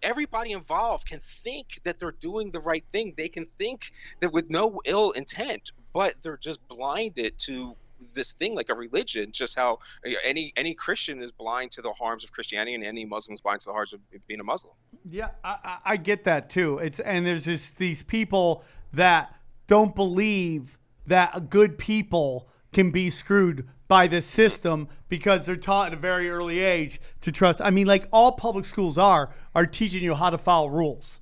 everybody involved can think that they're doing the right thing. They can think that with no ill intent, but they're just blinded to this thing like a religion, just how any Christian is blind to the harms of Christianity and any Muslim is blind to the harms of being a Muslim. Yeah, I get that too. And there's these people that don't believe that good people can be screwed by this system because they're taught at a very early age to trust. I mean, all public schools are teaching you how to follow rules.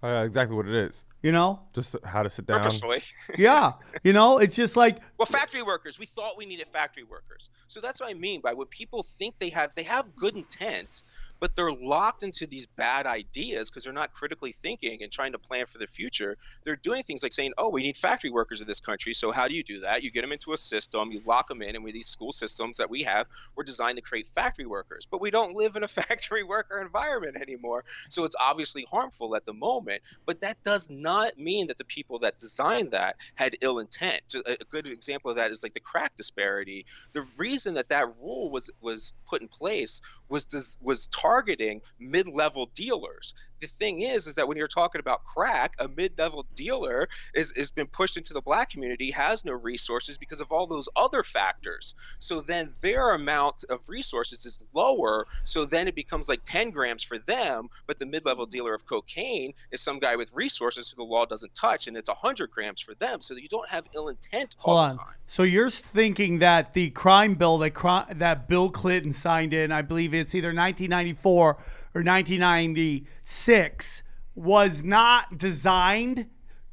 Exactly what it is. You know? Just how to sit down. Purposefully. Yeah. It's just like... Well, factory workers. We thought we needed factory workers. So that's what I mean by when people think they have good intent, but they're locked into these bad ideas because they're not critically thinking and trying to plan for the future. They're doing things like saying, oh, we need factory workers in this country. So how do you do that? You get them into a system, you lock them in, and with these school systems that we have, we're designed to create factory workers. But we don't live in a factory worker environment anymore. So it's obviously harmful at the moment. But that does not mean that the people that designed that had ill intent. A good example of that is like the crack disparity. The reason that rule was put in place was targeting mid-level dealers. The thing is that when you're talking about crack, a mid-level dealer is been pushed into the black community, has no resources because of all those other factors. So then their amount of resources is lower. So then it becomes like 10 grams for them, but the mid-level dealer of cocaine is some guy with resources who the law doesn't touch, and it's 100 grams for them. So you don't have ill intent all the time. So you're thinking that the crime bill that Bill Clinton signed in, I believe it's either 1994 or 1996, was not designed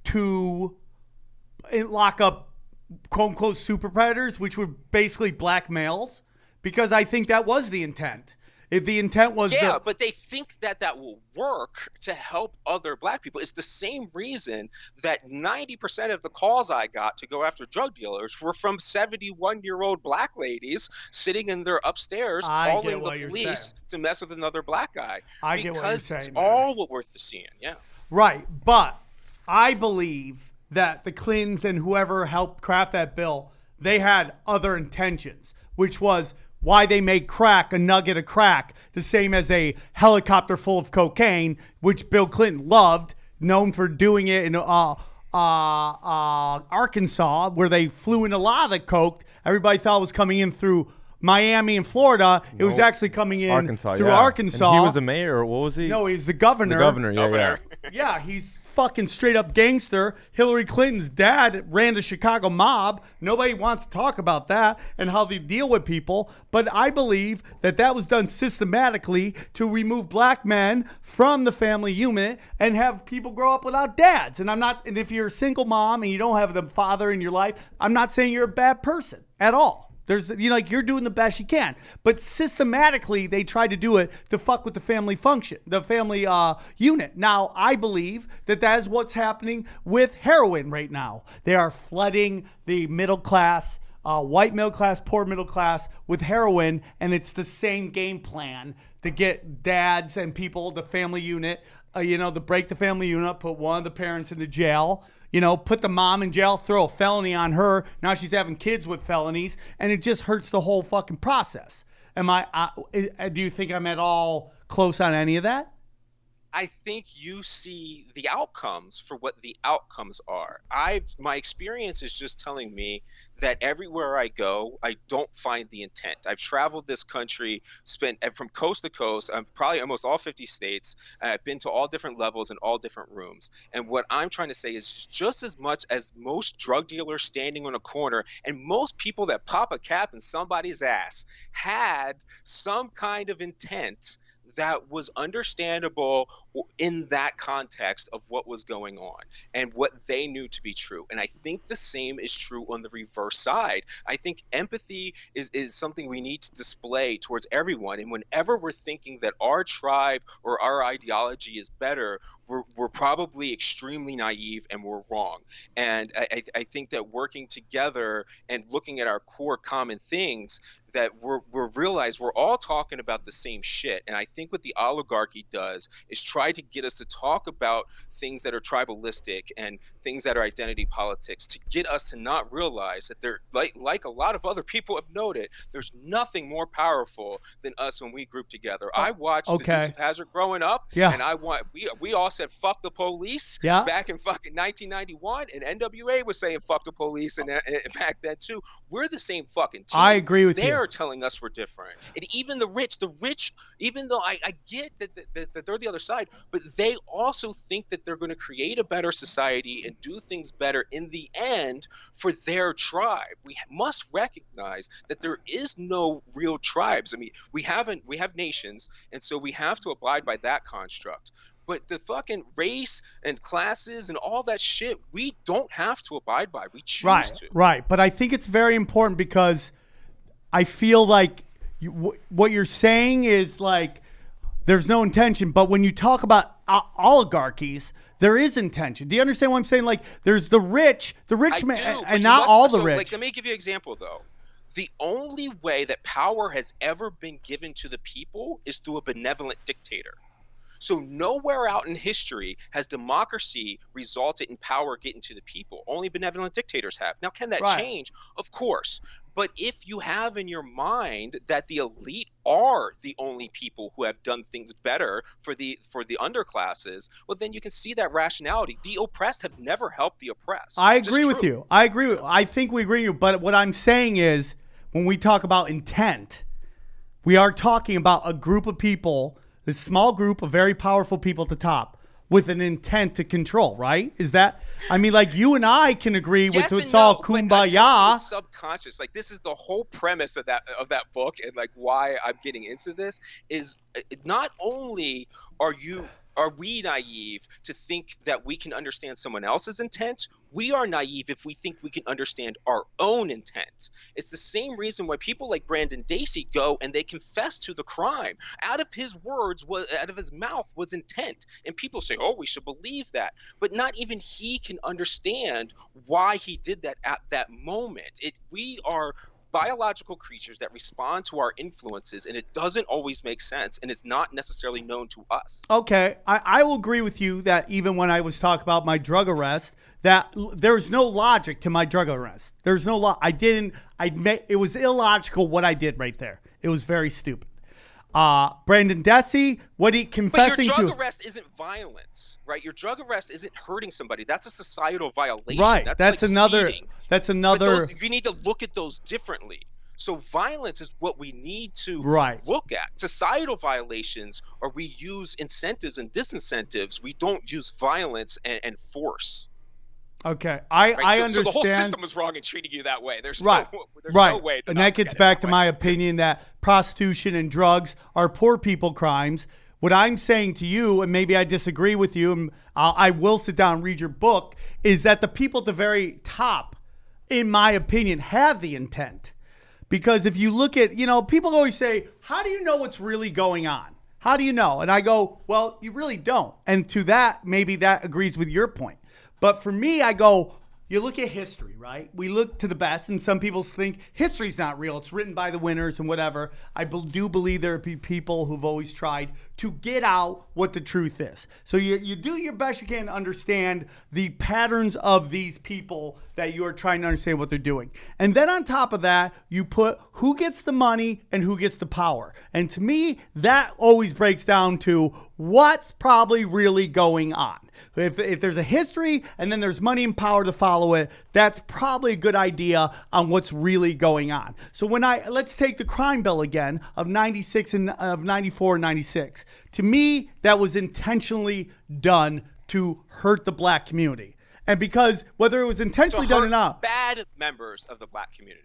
to lock up quote unquote super predators, which were basically black males, because I think that was the intent. If the intent was but they think that will work to help other black people. It's the same reason that 90% of the calls I got to go after drug dealers were from 71-year-old black ladies sitting in their upstairs calling the police to mess with another black guy. I get what you're saying. Because it's all what worth the seeing. Yeah. Right, but I believe that the Clintons and whoever helped craft that bill, they had other intentions, which was why they made crack a nugget of crack, the same as a helicopter full of cocaine, which Bill Clinton loved, known for doing it in Arkansas, where they flew in a lot of the coke. Everybody thought it was coming in through Miami and Florida. It was actually coming in through Arkansas. And he was the mayor, or what was he? No, he's the governor. The governor, yeah. Yeah, he's fucking straight up gangster. Hillary Clinton's dad ran the Chicago mob. Nobody wants to talk about that and how they deal with people. But I believe that was done systematically to remove black men from the family unit and have people grow up without dads. And if you're a single mom and you don't have the father in your life, I'm not saying you're a bad person at all. You're doing the best you can, but systematically they try to do it to fuck with the family function, the family unit. Now, I believe that is what's happening with heroin right now. They are flooding the middle class, white middle class, poor middle class with heroin, and it's the same game plan to get dads and people, the family unit, to break the family unit, put one of the parents into jail. Put the mom in jail, throw a felony on her. Now she's having kids with felonies, and it just hurts the whole fucking process. Do you think I'm at all close on any of that? I think you see the outcomes for what the outcomes are. My experience is just telling me that everywhere I go, I don't find the intent. I've traveled this country, spent from coast to coast, probably almost all 50 states. I've been to all different levels and all different rooms. And what I'm trying to say is just as much as most drug dealers standing on a corner and most people that pop a cap in somebody's ass had some kind of intent that was understandable in that context of what was going on and what they knew to be true. And I think the same is true on the reverse side. I think empathy is something we need to display towards everyone. And whenever we're thinking that our tribe or our ideology is better, we're probably extremely naive and we're wrong. And I think that working together and looking at our core common things, that we're realize we're all talking about the same shit. And I think what the oligarchy does is try to get us to talk about things that are tribalistic and things that are identity politics, to get us to not realize that they're like a lot of other people have noted, there's nothing more powerful than us when we group together. I watched the Dukes of Hazzard growing up, and we all said fuck the police back in fucking 1991, and NWA was saying fuck the police and back then too. We're the same fucking team. I agree with you. They're telling us we're different. And even the rich, even though I get that they're the other side, but they also think that they're going to create a better society and do things better in the end for their tribe. We must recognize that there is no real tribes. I mean, we have nations, and so we have to abide by that construct. But the fucking race and classes and all that shit, we don't have to abide by. We choose to. Right. But I think it's very important because I feel like what you're saying is like there's no intention. But when you talk about oligarchies, there is intention. Do you understand what I'm saying? Like, there's the rich man, and not all the rich. Like, let me give you an example, though. The only way that power has ever been given to the people is through a benevolent dictator. So nowhere out in history has democracy resulted in power getting to the people. Only benevolent dictators have. Now, can that change? Of course. But if you have in your mind that the elite are the only people who have done things better for the underclasses, well, then you can see that rationality. The oppressed have never helped the oppressed. I agree with you. I think we agree with you. But what I'm saying is, when we talk about intent, we are talking about a group of people, this small group of very powerful people at the top, with an intent to control, right? Is that, I mean, like, you and I can agree with it's all kumbaya. Subconscious, like, this is the whole premise of that book, and like why I'm getting into this is not only are we naive to think that we can understand someone else's intent, we are naive if we think we can understand our own intent. It's the same reason why people like Brandon Dacy go and they confess to the crime. Out of his mouth was intent. And people say, oh, we should believe that. But not even he can understand why he did that at that moment. We are biological creatures that respond to our influences, and it doesn't always make sense, and it's not necessarily known to us. Okay, I will agree with you that even when I was talking about my drug arrest, that there's no logic to my drug arrest. There's no it was illogical what I did right there. It was very stupid. Brandon Dacy, what he confessing to. But your drug arrest isn't violence, right? Your drug arrest isn't hurting somebody. That's a societal violation. Right. That's like another. Speeding. That's another. You need to look at those differently. So violence is what we need to look at. Societal violations are we use incentives and disincentives. We don't use violence and force. Okay, I understand. So the whole system was wrong in treating you that way. There's no way. And that gets back to my opinion that prostitution and drugs are poor people crimes. What I'm saying to you, and maybe I disagree with you, and I will sit down and read your book, is that the people at the very top, in my opinion, have the intent. Because if you look at, people always say, how do you know what's really going on? How do you know? And I go, well, you really don't. And to that, maybe that agrees with your point. But for me, I go, you look at history, right? We look to the best, and some people think history's not real. It's written by the winners and whatever. I do believe there are people who've always tried to get out what the truth is. So you do your best you can to understand the patterns of these people that you're trying to understand what they're doing. And then on top of that, you put who gets the money and who gets the power. And to me, that always breaks down to what's probably really going on. If there's a history and then there's money and power to follow it, that's probably a good idea on what's really going on. So let's take the crime bill again of 96 and of 94 and 96. To me, that was intentionally done to hurt the black community. And because whether it was intentionally done or not, bad members of the black community.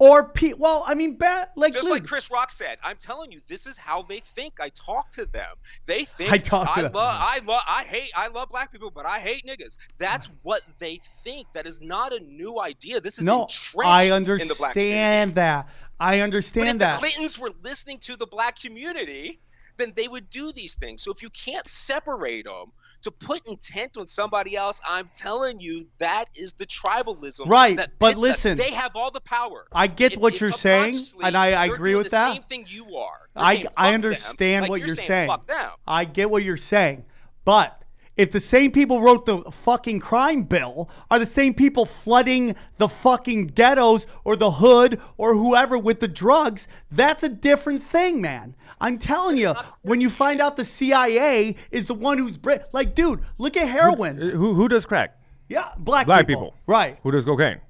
Or bad, like Chris Rock said, I'm telling you, this is how they think. I talk to them. They think I love black people, but I hate niggas. That's what they think. That is not a new idea. This is entrenched in the black community. I understand that. If the Clintons were listening to the black community, then they would do these things. So if you can't separate them, to put intent on somebody else, I'm telling you, that is the tribalism. Right, but listen. They have all the power. I get what you're saying, and I agree with that. The same thing you are. I understand what you're saying. Fuck them. I get what you're saying. But if the same people wrote the fucking crime bill are the same people flooding the fucking ghettos or the hood or whoever with the drugs, that's a different thing, man. I'm telling you, when you find out the CIA is the one who's like, dude, look at heroin. Who does crack? Yeah, black people. Right. Who does cocaine?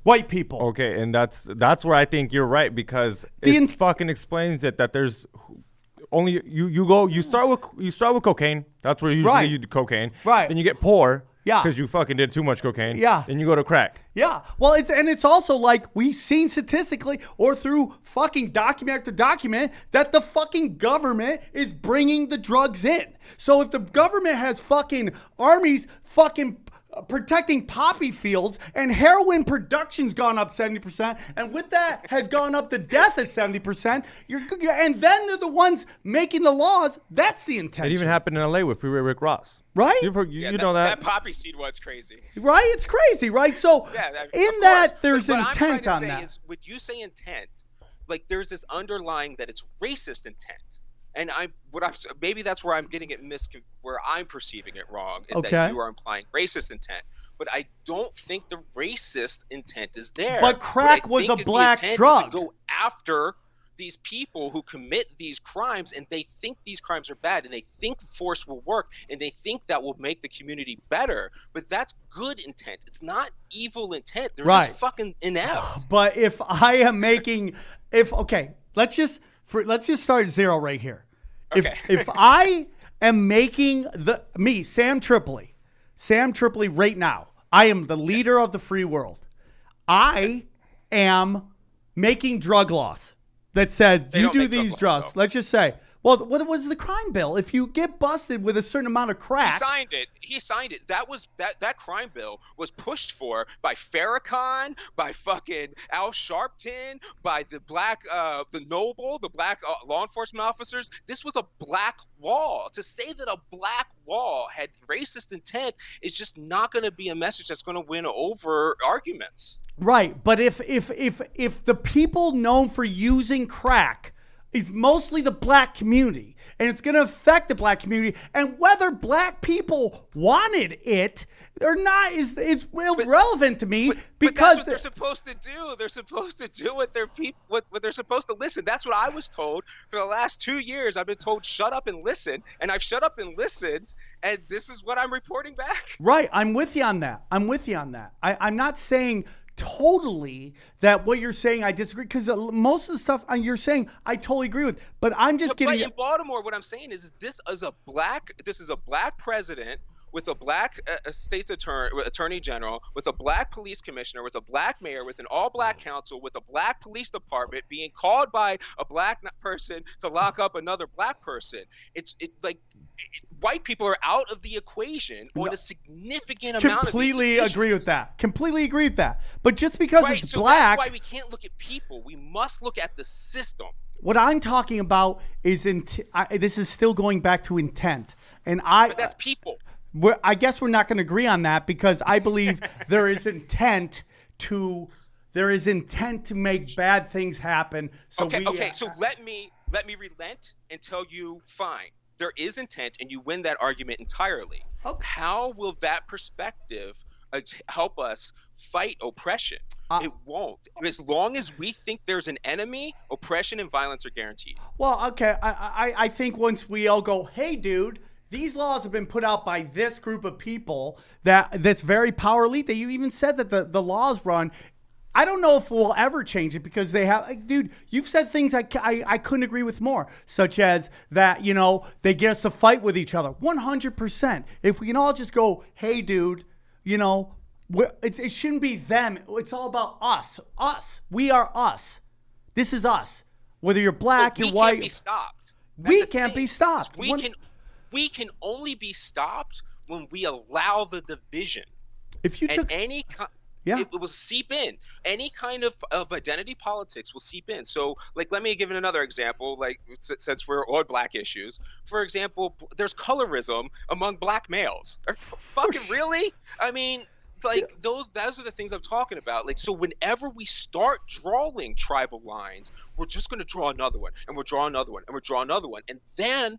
White people. Okay, and that's where I think you're right, because it fucking explains it that there's only you start with cocaine. That's where usually you do cocaine. Right. Then you get poor. Yeah. Because you fucking did too much cocaine. Yeah. Then you go to crack. Yeah. Well, it's also like we've seen statistically or through fucking document after document that the fucking government is bringing the drugs in. So if the government has fucking armies fucking protecting poppy fields, and heroin production's gone up 70%, and with that has gone up the death at 70%. And then they're the ones making the laws. That's the intention. It even happened in LA with Freeway Rick Ross. Right? You know that. That poppy seed was crazy. Right? It's crazy, right? So there's but intent I'm on trying to that. say is, when you say intent, like there's this underlying that it's racist intent. And maybe that's where I'm getting it where I'm perceiving it wrong, is that you are implying racist intent. But I don't think the racist intent is there. But crack was a black drug. To go after these people who commit these crimes, and they think these crimes are bad, and they think force will work, and they think that will make the community better. But that's good intent. It's not evil intent. They're just fucking inept. But if I am let's just start at zero right here. Okay. If I am making Sam Tripoli right now, I am the leader of the free world. I am making drug laws that said you do these drugs. Let's just say, well, what was the crime bill? If you get busted with a certain amount of crack, He signed it. That crime bill was pushed for by Farrakhan, by fucking Al Sharpton, by the black law enforcement officers. This was a black law. To say that a black law had racist intent is just not going to be a message that's going to win over arguments. Right, but if the people known for using crack is mostly the black community, and it's going to affect the black community, and whether black people wanted it or not is irrelevant to me, because that's what they're supposed to do. They're supposed to do what they're supposed to listen. That's what I was told for the last 2 years. I've been told shut up and listen, and I've shut up and listened, and this is what I'm reporting back. Right, I'm with you on that. I'm not saying totally that what you're saying I disagree, because most of the stuff you're saying I totally agree with, but I'm just getting. But in Baltimore, what I'm saying is this is a black president with a black state's attorney general, with a black police commissioner, with a black mayor, with an all-black council, with a black police department being called by a black person to lock up another black person. White people are out of the equation on a significant amount of Completely agree with that. But just because it's so black, that's why we can't look at people. We must look at the system. what I'm talking about is this is still going back to intent, But that's people. I guess we're not going to agree on that, because I believe there is intent to make bad things happen. So So let me relent and tell you, fine, there is intent, and you win that argument entirely. Okay. How will that perspective help us fight oppression? It won't. As long as we think there's an enemy, oppression and violence are guaranteed. Well, okay, I think once we all go, hey, dude, these laws have been put out by this group of people that's very power elite. That you even said that the laws run. I don't know if we'll ever change it, because they have, dude, you've said things I couldn't agree with more, such as that, they get us to fight with each other. 100%. If we can all just go, hey, dude, it shouldn't be them. It's all about us. Us. We are us. This is us. Whether you're black, you're white. We can't be stopped. We can't be stopped. We can only be stopped when we allow the division. If you took it will seep in. Any kind of identity politics will seep in. So, let me give another example, since we're on black issues. For example, there's colorism among black males. Really? I mean, those are the things I'm talking about. So whenever we start drawing tribal lines, we're just going to draw another one, and we'll draw another one, and we'll draw another one. And then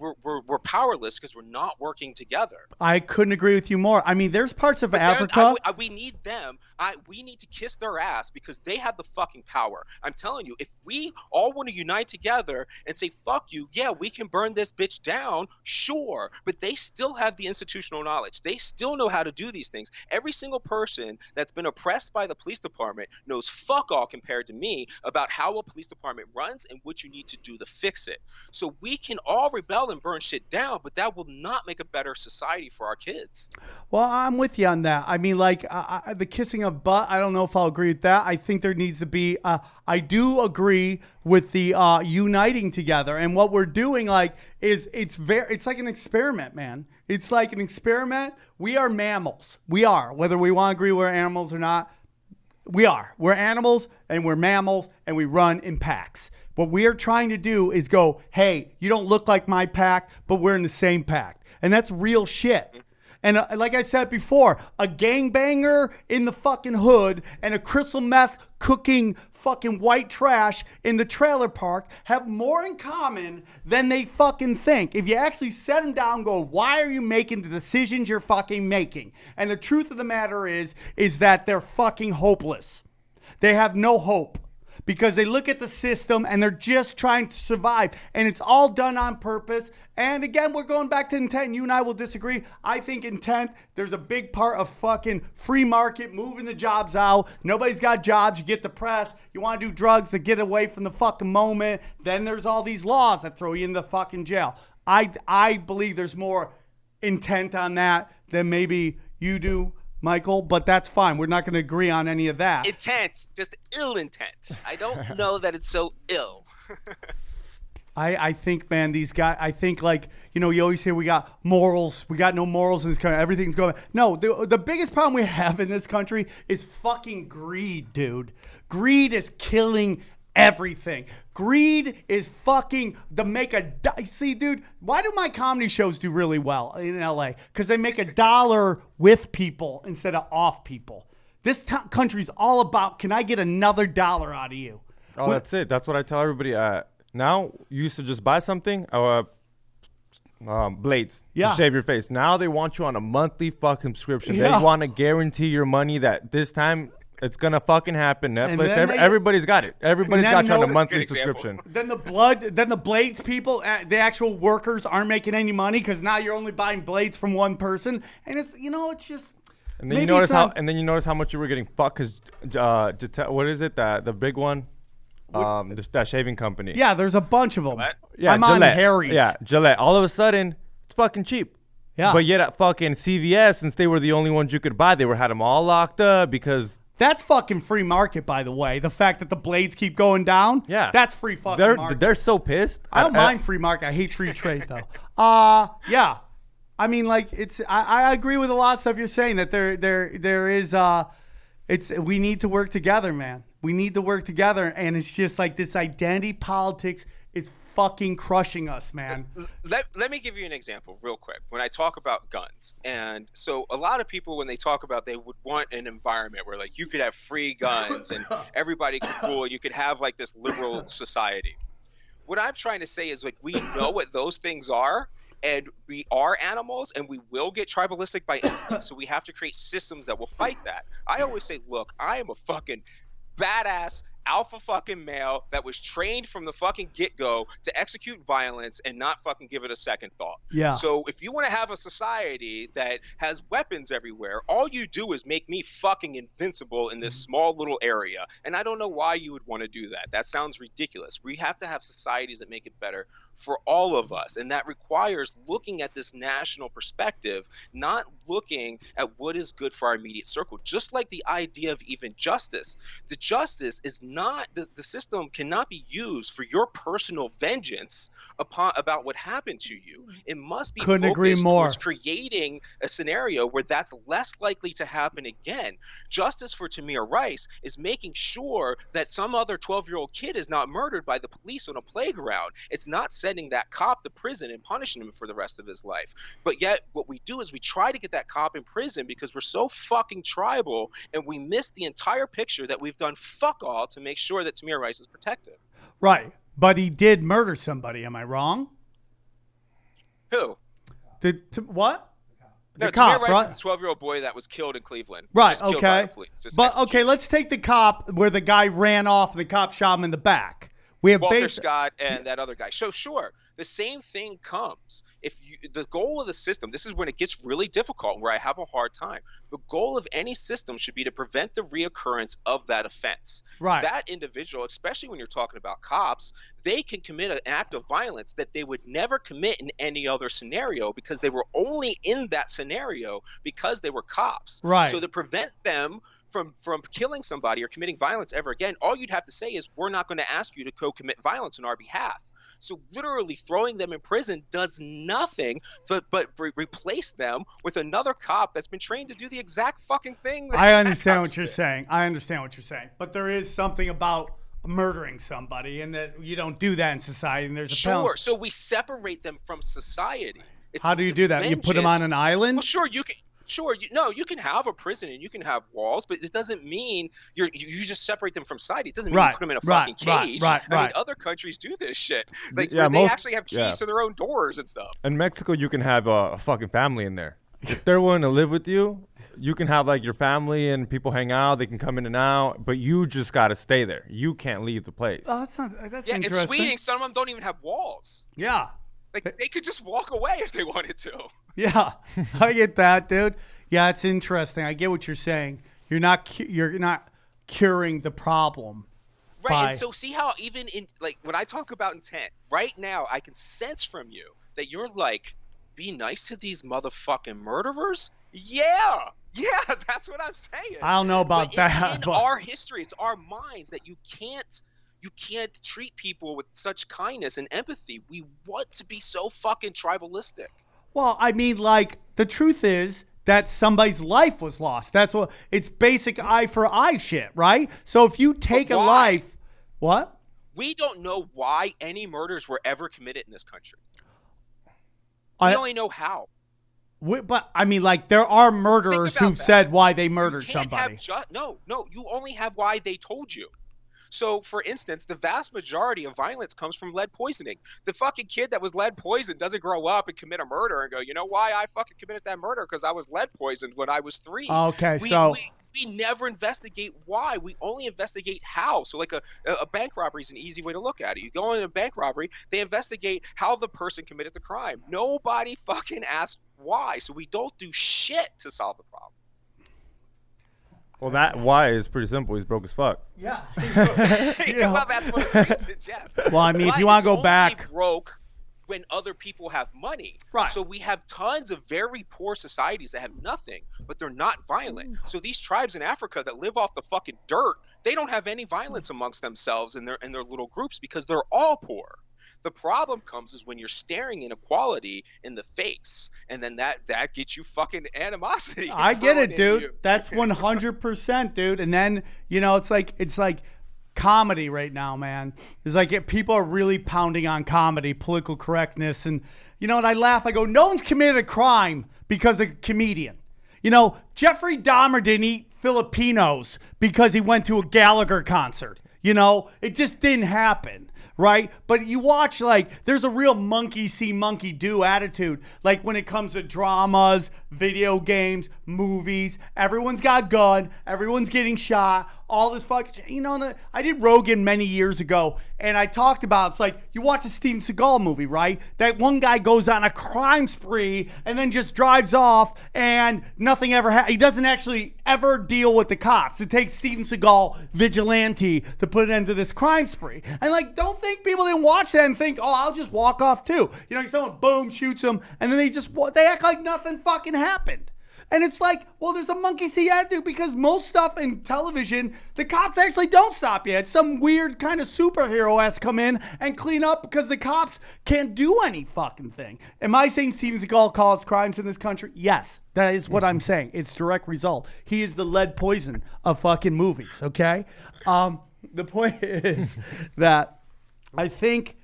we're powerless because we're not working together. I couldn't agree with you more. I mean, there's parts of Africa. We need them. We need to kiss their ass because they have the fucking power. I'm telling you, if we all want to unite together and say, fuck you, yeah, we can burn this bitch down, sure. But they still have the institutional knowledge. They still know how to do these things. Every single person that's been oppressed by the police department knows fuck all compared to me about how a police department runs and what you need to do to fix it. So we can all rebel and burn shit down, but that will not make a better society for our kids. Well, I'm with you on that. I mean, the kissing of but. I don't know if I'll agree with that. I think there needs to be. I do agree with the uniting together, and what we're doing is it's like an experiment, man. It's like an experiment. We are mammals. We are, whether we want to agree we're animals or not. We are. We're animals and we're mammals and we run in packs. What we are trying to do is go, hey, you don't look like my pack, but we're in the same pack. And that's real shit. And like I said before, a gangbanger in the fucking hood and a crystal meth cooking fucking white trash in the trailer park have more in common than they fucking think. If you actually set them down and go, why are you making the decisions you're fucking making? And the truth of the matter is that they're fucking hopeless. They have no hope. Because they look at the system and they're just trying to survive. And it's all done on purpose. And again, we're going back to intent. You and I will disagree. I think intent, there's a big part of fucking free market, moving the jobs out. Nobody's got jobs. You get depressed. You want to do drugs to get away from the fucking moment. Then there's all these laws that throw you in the fucking jail. I believe there's more intent on that than maybe you do, Michael, but that's fine. We're not going to agree on any of that. Intent, just ill intent. I don't know that it's so ill. I think, man, these guys, I think you always hear we got morals. We got no morals in this country. Everything's going. No, the biggest problem we have in this country is fucking greed, dude. Greed is killing everything. Greed is fucking see, dude, why do my comedy shows do really well in LA? Because they make $1 with people instead of off people. This country's all about, can I get another $1 out of you? Oh, that's it. That's what I tell everybody. Now, you used to just buy something, blades to shave your face. Now they want you on a monthly fucking subscription. Yeah. They want to guarantee your money that this time it's gonna fucking happen. Netflix, everybody's got it. Everybody's got you on a monthly subscription. Then the blades people, the actual workers aren't making any money because now you're only buying blades from one person, and it's just. And then you notice how much you were getting fucked because what is it, the big one, that shaving company. Yeah, there's a bunch of them. Yeah, I'm Gillette. on Harry's. Yeah, Gillette. All of a sudden, it's fucking cheap. Yeah. But yet at fucking CVS, since they were the only ones you could buy, they had them all locked up because. That's fucking free market, by the way. The fact that the blades keep going down. Yeah. That's free fucking market. They're so pissed. I don't mind free market. I hate free trade, though. Yeah. I mean, I agree with a lot of stuff you're saying, that there is, we need to work together, man. We need to work together. And it's just like this identity politics is fucking crushing us, man. Let me give you an example real quick. When I talk about guns, and so a lot of people, when they talk about, they would want an environment where you could have free guns and everybody could rule, and you could have this liberal society. What I'm trying to say is we know what those things are, and we are animals, and we will get tribalistic by instinct. So we have to create systems that will fight that. I always say, look, I am a fucking badass alpha fucking male that was trained from the fucking get-go to execute violence and not fucking give it a second thought. Yeah. So if you want to have a society that has weapons everywhere, all you do is make me fucking invincible in this small little area. And I don't know why you would want to do that. That sounds ridiculous. We have to have societies that make it better for all of us. And that requires looking at this national perspective, not looking at what is good for our immediate circle. Just like the idea of even justice. The justice is not, the system cannot be used for your personal vengeance about what happened to you. It must be focused towards creating a scenario where that's less likely to happen again. Justice for Tamir Rice is making sure that some other 12-year-old kid is not murdered by the police on a playground. It's not sending that cop to prison and punishing him for the rest of his life. But yet what we do is we try to get that cop in prison because we're so fucking tribal, and we miss the entire picture that we've done fuck all to make sure that Tamir Rice is protected. Right. But he did murder somebody. Am I wrong? Who? What? No, Tamir Rice is the 12-year-old boy that was killed in Cleveland. Right, okay. Okay, let's take the cop where the guy ran off and the cop shot him in the back. We have Walter Scott and that other guy. So sure, the same thing comes. The goal of the system, this is when it gets really difficult, where I have a hard time. The goal of any system should be to prevent the reoccurrence of that offense. Right. That individual, especially when you're talking about cops, they can commit an act of violence that they would never commit in any other scenario because they were only in that scenario because they were cops. Right. So to prevent them from killing somebody or committing violence ever again, all you'd have to say is, we're not going to ask you to commit violence on our behalf. So literally throwing them in prison does nothing but replace them with another cop that's been trained to do the exact fucking thing. I understand what you're saying. But there is something about murdering somebody, and that you don't do that in society. And there's a penalty. So we separate them from society. How do you do that? You put them on an island? Well, sure, you can. Sure, you can have a prison and you can have walls, but it doesn't mean you just separate them from society. It doesn't mean you put them in a fucking cage. I mean, other countries do this shit. Like, they actually have keys to their own doors and stuff. In Mexico, you can have a fucking family in there. If they're willing to live with you, you can have like your family and people hang out. They can come in and out, but you just got to stay there. You can't leave the place. Oh, that's interesting. In Sweden, some of them don't even have walls. Yeah. Like, they could just walk away if they wanted to. Yeah, I get that, dude. Yeah, it's interesting. I get what you're saying. You're not curing the problem. Right, and so see how even in, like, when I talk about intent, right now I can sense from you that you're like, be nice to these motherfucking murderers? Yeah, that's what I'm saying. I don't know about that. In our history, it's our minds that you can't treat people with such kindness and empathy. We want to be so fucking tribalistic. Well, I mean, like, the truth is that somebody's life was lost. That's what it's basic eye for eye shit, right? So if you take a life, what? We don't know why any murders were ever committed in this country. We only know how. But I mean, like, there are murderers who've said why they murdered somebody. No, you only have why they told you. So, for instance, the vast majority of violence comes from lead poisoning. The fucking kid that was lead poisoned doesn't grow up and commit a murder and go, you know why I fucking committed that murder? Because I was lead poisoned when I was 3. Okay, we never investigate why. We only investigate how. So, like, a bank robbery is an easy way to look at it. You go in a bank robbery, they investigate how the person committed the crime. Nobody fucking asks why. So we don't do shit to solve the problem. Well, that why is pretty simple. He's broke as fuck. Yeah. Well, that's what it is, yes. Well, I mean, if you want to go back, broke when other people have money. Right. So we have tons of very poor societies that have nothing, but they're not violent. So these tribes in Africa that live off the fucking dirt, they don't have any violence amongst themselves in their little groups because they're all poor. The problem comes is when you're staring inequality in the face, and then that gets you fucking animosity. I get it, dude. That's 100%, dude. And then, you know, it's like comedy right now, man. It's like people are really pounding on comedy, political correctness, and you know what? I laugh. I go, no one's committed a crime because of a comedian. You know, Jeffrey Dahmer didn't eat Filipinos because he went to a Gallagher concert. You know, it just didn't happen. Right? But you watch, like, there's a real monkey see, monkey do attitude. Like, when it comes to dramas, video games, movies, everyone's got a gun, everyone's getting shot, all this fucking shit. You know, I did Rogan many years ago, and I talked about, it's like, you watch a Steven Seagal movie, right? That one guy goes on a crime spree and then just drives off, and nothing ever happens. He doesn't actually ever deal with the cops. It takes Steven Seagal, vigilante, to put an end to this crime spree. And, like, don't think people didn't watch that and think, oh, I'll just walk off too. You know, someone boom shoots them, and then they act like nothing fucking happened. And it's like, well, there's a monkey see attitude because most stuff in television, the cops actually don't stop you. It's some weird kind of superhero has to come in and clean up because the cops can't do any fucking thing. Am I saying Steven Seagal caused crimes in this country? Yes, that is what I'm saying. It's direct result. He is the lead poison of fucking movies, okay? The point is that I think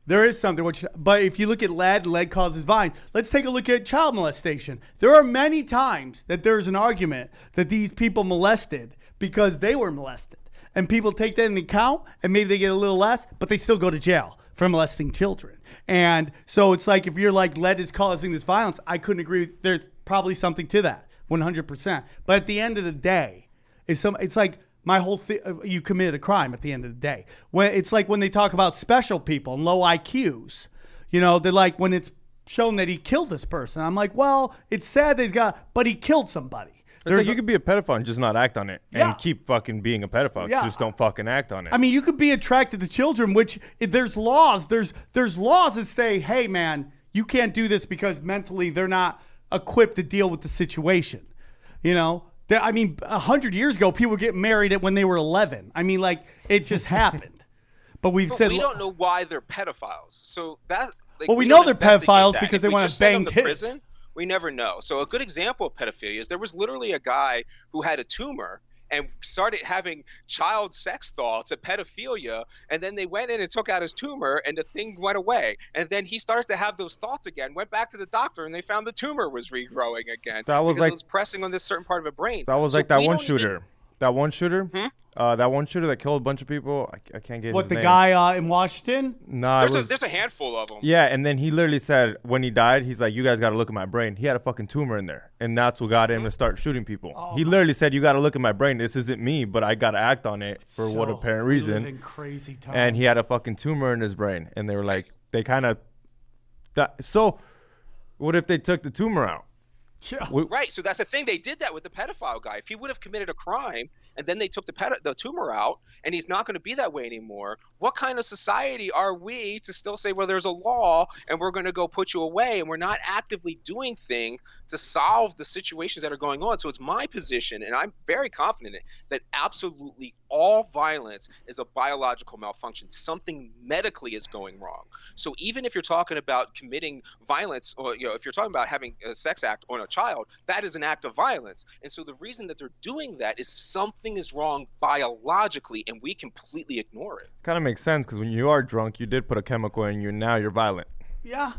there is something, but if you look at lead causes violence. Let's take a look at child molestation. There are many times that there's an argument that these people molested because they were molested. And people take that into account, and maybe they get a little less, but they still go to jail for molesting children. And so it's like, if you're like, lead is causing this violence, I couldn't agree. There's probably something to that, 100%. But at the end of the day, it's like, my whole thing, you committed a crime at the end of the day. When it's like when they talk about special people and low IQs, you know, they're like, when it's shown that he killed this person, I'm like, well, it's sad that but he killed somebody. Like you could be a pedophile and just not act on it, and keep fucking being a pedophile. Yeah. Just don't fucking act on it. I mean, you could be attracted to children, which there's laws. There's laws that say, hey, man, you can't do this because mentally they're not equipped to deal with the situation. You know. I mean, 100 years ago, people were getting married when they were 11. I mean, like, it just happened. But we've But said we don't know why they're pedophiles. So that like, Well, we know don't they're investigate pedophiles that. because If they we wanna just send them bang to kids. prison, we never know. So a good example of pedophilia is there was literally a guy who had a tumor and started having child sex thoughts of pedophilia, and then they went in and took out his tumor, and the thing went away. And then he started to have those thoughts again, went back to the doctor, and they found the tumor was regrowing again. That was because like- it was pressing on this certain part of the brain. That was So like that we one don't even- shooter. That one shooter. Hmm? That one shooter that killed a bunch of people. I can't get what his the name. guy in Washington. Nah, it was, There's a handful of them. yeah, and then he literally said when he died, he's like, "You guys got to look at my brain." He had a fucking tumor in there, and that's what got him to start shooting people. He literally said, "You got to look at my brain. This isn't me, but I got to act on it for what So, apparent we live reason." in crazy times. And he had a fucking tumor in his brain, and they were like, they kind of. So, what if they took the tumor out? Yeah. Right, so that's the thing. They did that with the pedophile guy. If he would have committed a crime and then they took the tumor out, and he's not going to be that way anymore, what kind of society are we to still say, well, there's a law and we're going to go put you away, and we're not actively doing things to solve the situations that are going on? So it's my position, and I'm very confident in it, that absolutely all violence is a biological malfunction. Something medically is going wrong. So even if you're talking about committing violence, or if you're talking about having a sex act on a child, that is an act of violence. And so the reason that they're doing that is something is wrong biologically, and we completely ignore it. Kind of makes sense because when you are drunk, you did put a chemical in you, and now you're violent. Yeah.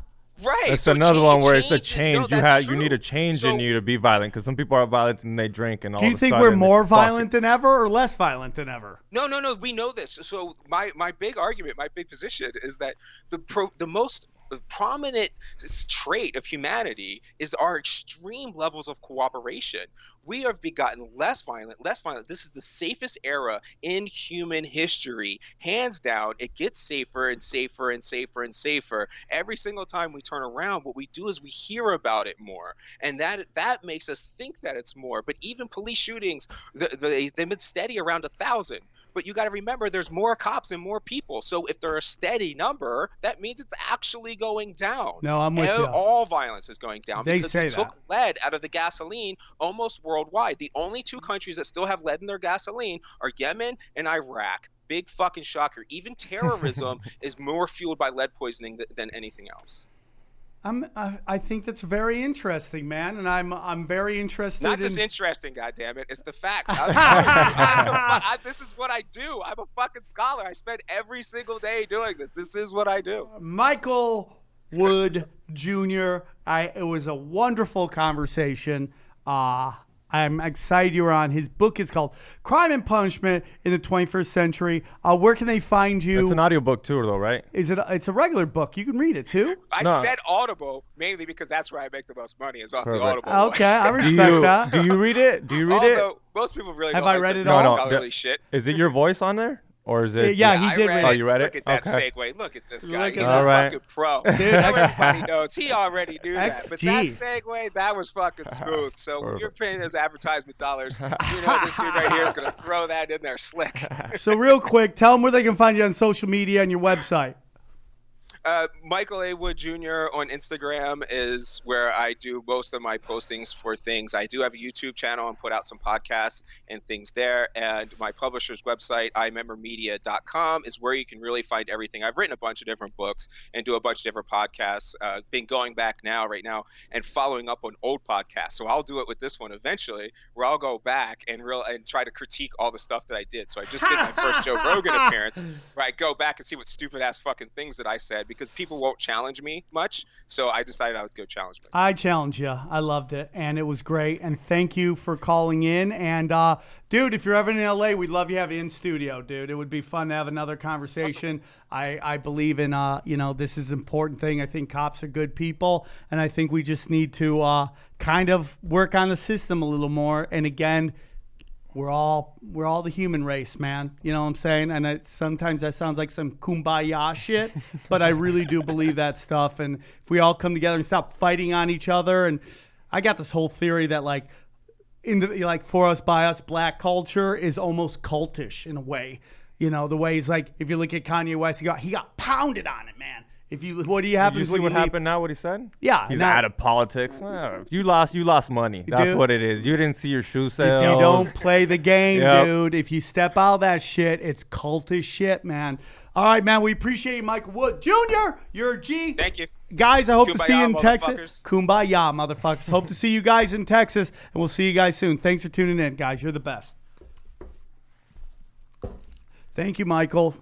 Right. That's so another one where it's a change. change. No, you that's you need a true. change So- in you to be violent because some people are violent and they drink and all. Do you of a think sudden we're it's more fucking- violent than ever or less violent than ever? No. We know this. So my big argument, my big position is that the most prominent trait of humanity is our extreme levels of cooperation. We have gotten less violent. This is the safest era in human history. Hands down, it gets safer and safer and safer and safer. Every single time we turn around, what we do is we hear about it more. And that makes us think that it's more. But even police shootings, they've been steady around 1,000. But you got to remember, there's more cops and more people. So if they're a steady number, that means it's actually going down. No, I'm with you. All violence is going down They because say we took that. lead out of the gasoline almost worldwide. The only two countries that still have lead in their gasoline are Yemen and Iraq. Big fucking shocker. Even terrorism is more fueled by lead poisoning than anything else. I think that's very interesting, man, and I'm very interested. Not just in... interesting, goddammit. It's the facts. This is what I do. I'm a fucking scholar. I spend every single day doing this. This is what I do. Michael Wood Jr. It was a wonderful conversation. I'm excited you were on. His book is called Crime and Punishment in the 21st Century. Where can they find you? It's an audiobook too, though, right? It's a regular book. You can read it too. I No. said Audible mainly because that's where I make the most money, is off Perfect. the Audible. Okay, I Do respect you that. do you read it? Do you read it? Although most people really Have don't I like read the it all? No, scholarly shit. Is it your voice on there, or is it? Yeah, just- he I did read read Oh, it. you read Look it? at that Okay. segue. Look at this Look guy. at He's that. a Alright. fucking pro. Dude, Everybody knows. He already knew that. But that XG. segue, that was fucking smooth. So when you're Perfect. paying those advertisement dollars, you know this dude right here is going to throw that in there slick. So real quick, tell them where they can find you on social media and your website. Michael A. Wood Jr. on Instagram is where I do most of my postings for things. I do have a YouTube channel and put out some podcasts and things there. And my publisher's website, imembermedia.com, is where you can really find everything. I've written a bunch of different books and do a bunch of different podcasts. Been going back right now, and following up on old podcasts. So I'll do it with this one eventually, where I'll go back and try to critique all the stuff that I did. So I just did my first Joe Rogan appearance, where I go back and see what stupid ass fucking things that I said, because people won't challenge me much. So I decided I would go challenge myself. I challenge you. I loved it, and it was great. And thank you for calling in. And dude, if you're ever in LA, we'd love you to have you in studio, dude. It would be fun to have another conversation. Awesome. I believe in this is an important thing. I think cops are good people, and I think we just need to kind of work on the system a little more. And again, we're all the human race, man. You know what I'm saying? And sometimes that sounds like some kumbaya shit, but I really do believe that stuff. And if we all come together and stop fighting on each other, and I got this whole theory that for us, by us, black culture is almost cultish in a way. You know, the way he's like, if you look at Kanye West, he got pounded on it, man. What do you Did happens you see when what you leave? happened now? What he said? Yeah, He's now- out of politics. Well, you lost money. That's do. what it is. You didn't see your shoe sales. If you don't play the game, Yep. dude, if you step out of that shit, it's cultish shit, man. All right, man, we appreciate you, Michael Wood. Jr., you're a G. Thank you. Guys, I hope to see you in Kumbaya, Texas. Kumbaya, motherfuckers. Hope to see you guys in Texas, and we'll see you guys soon. Thanks for tuning in, guys. You're the best. Thank you, Michael.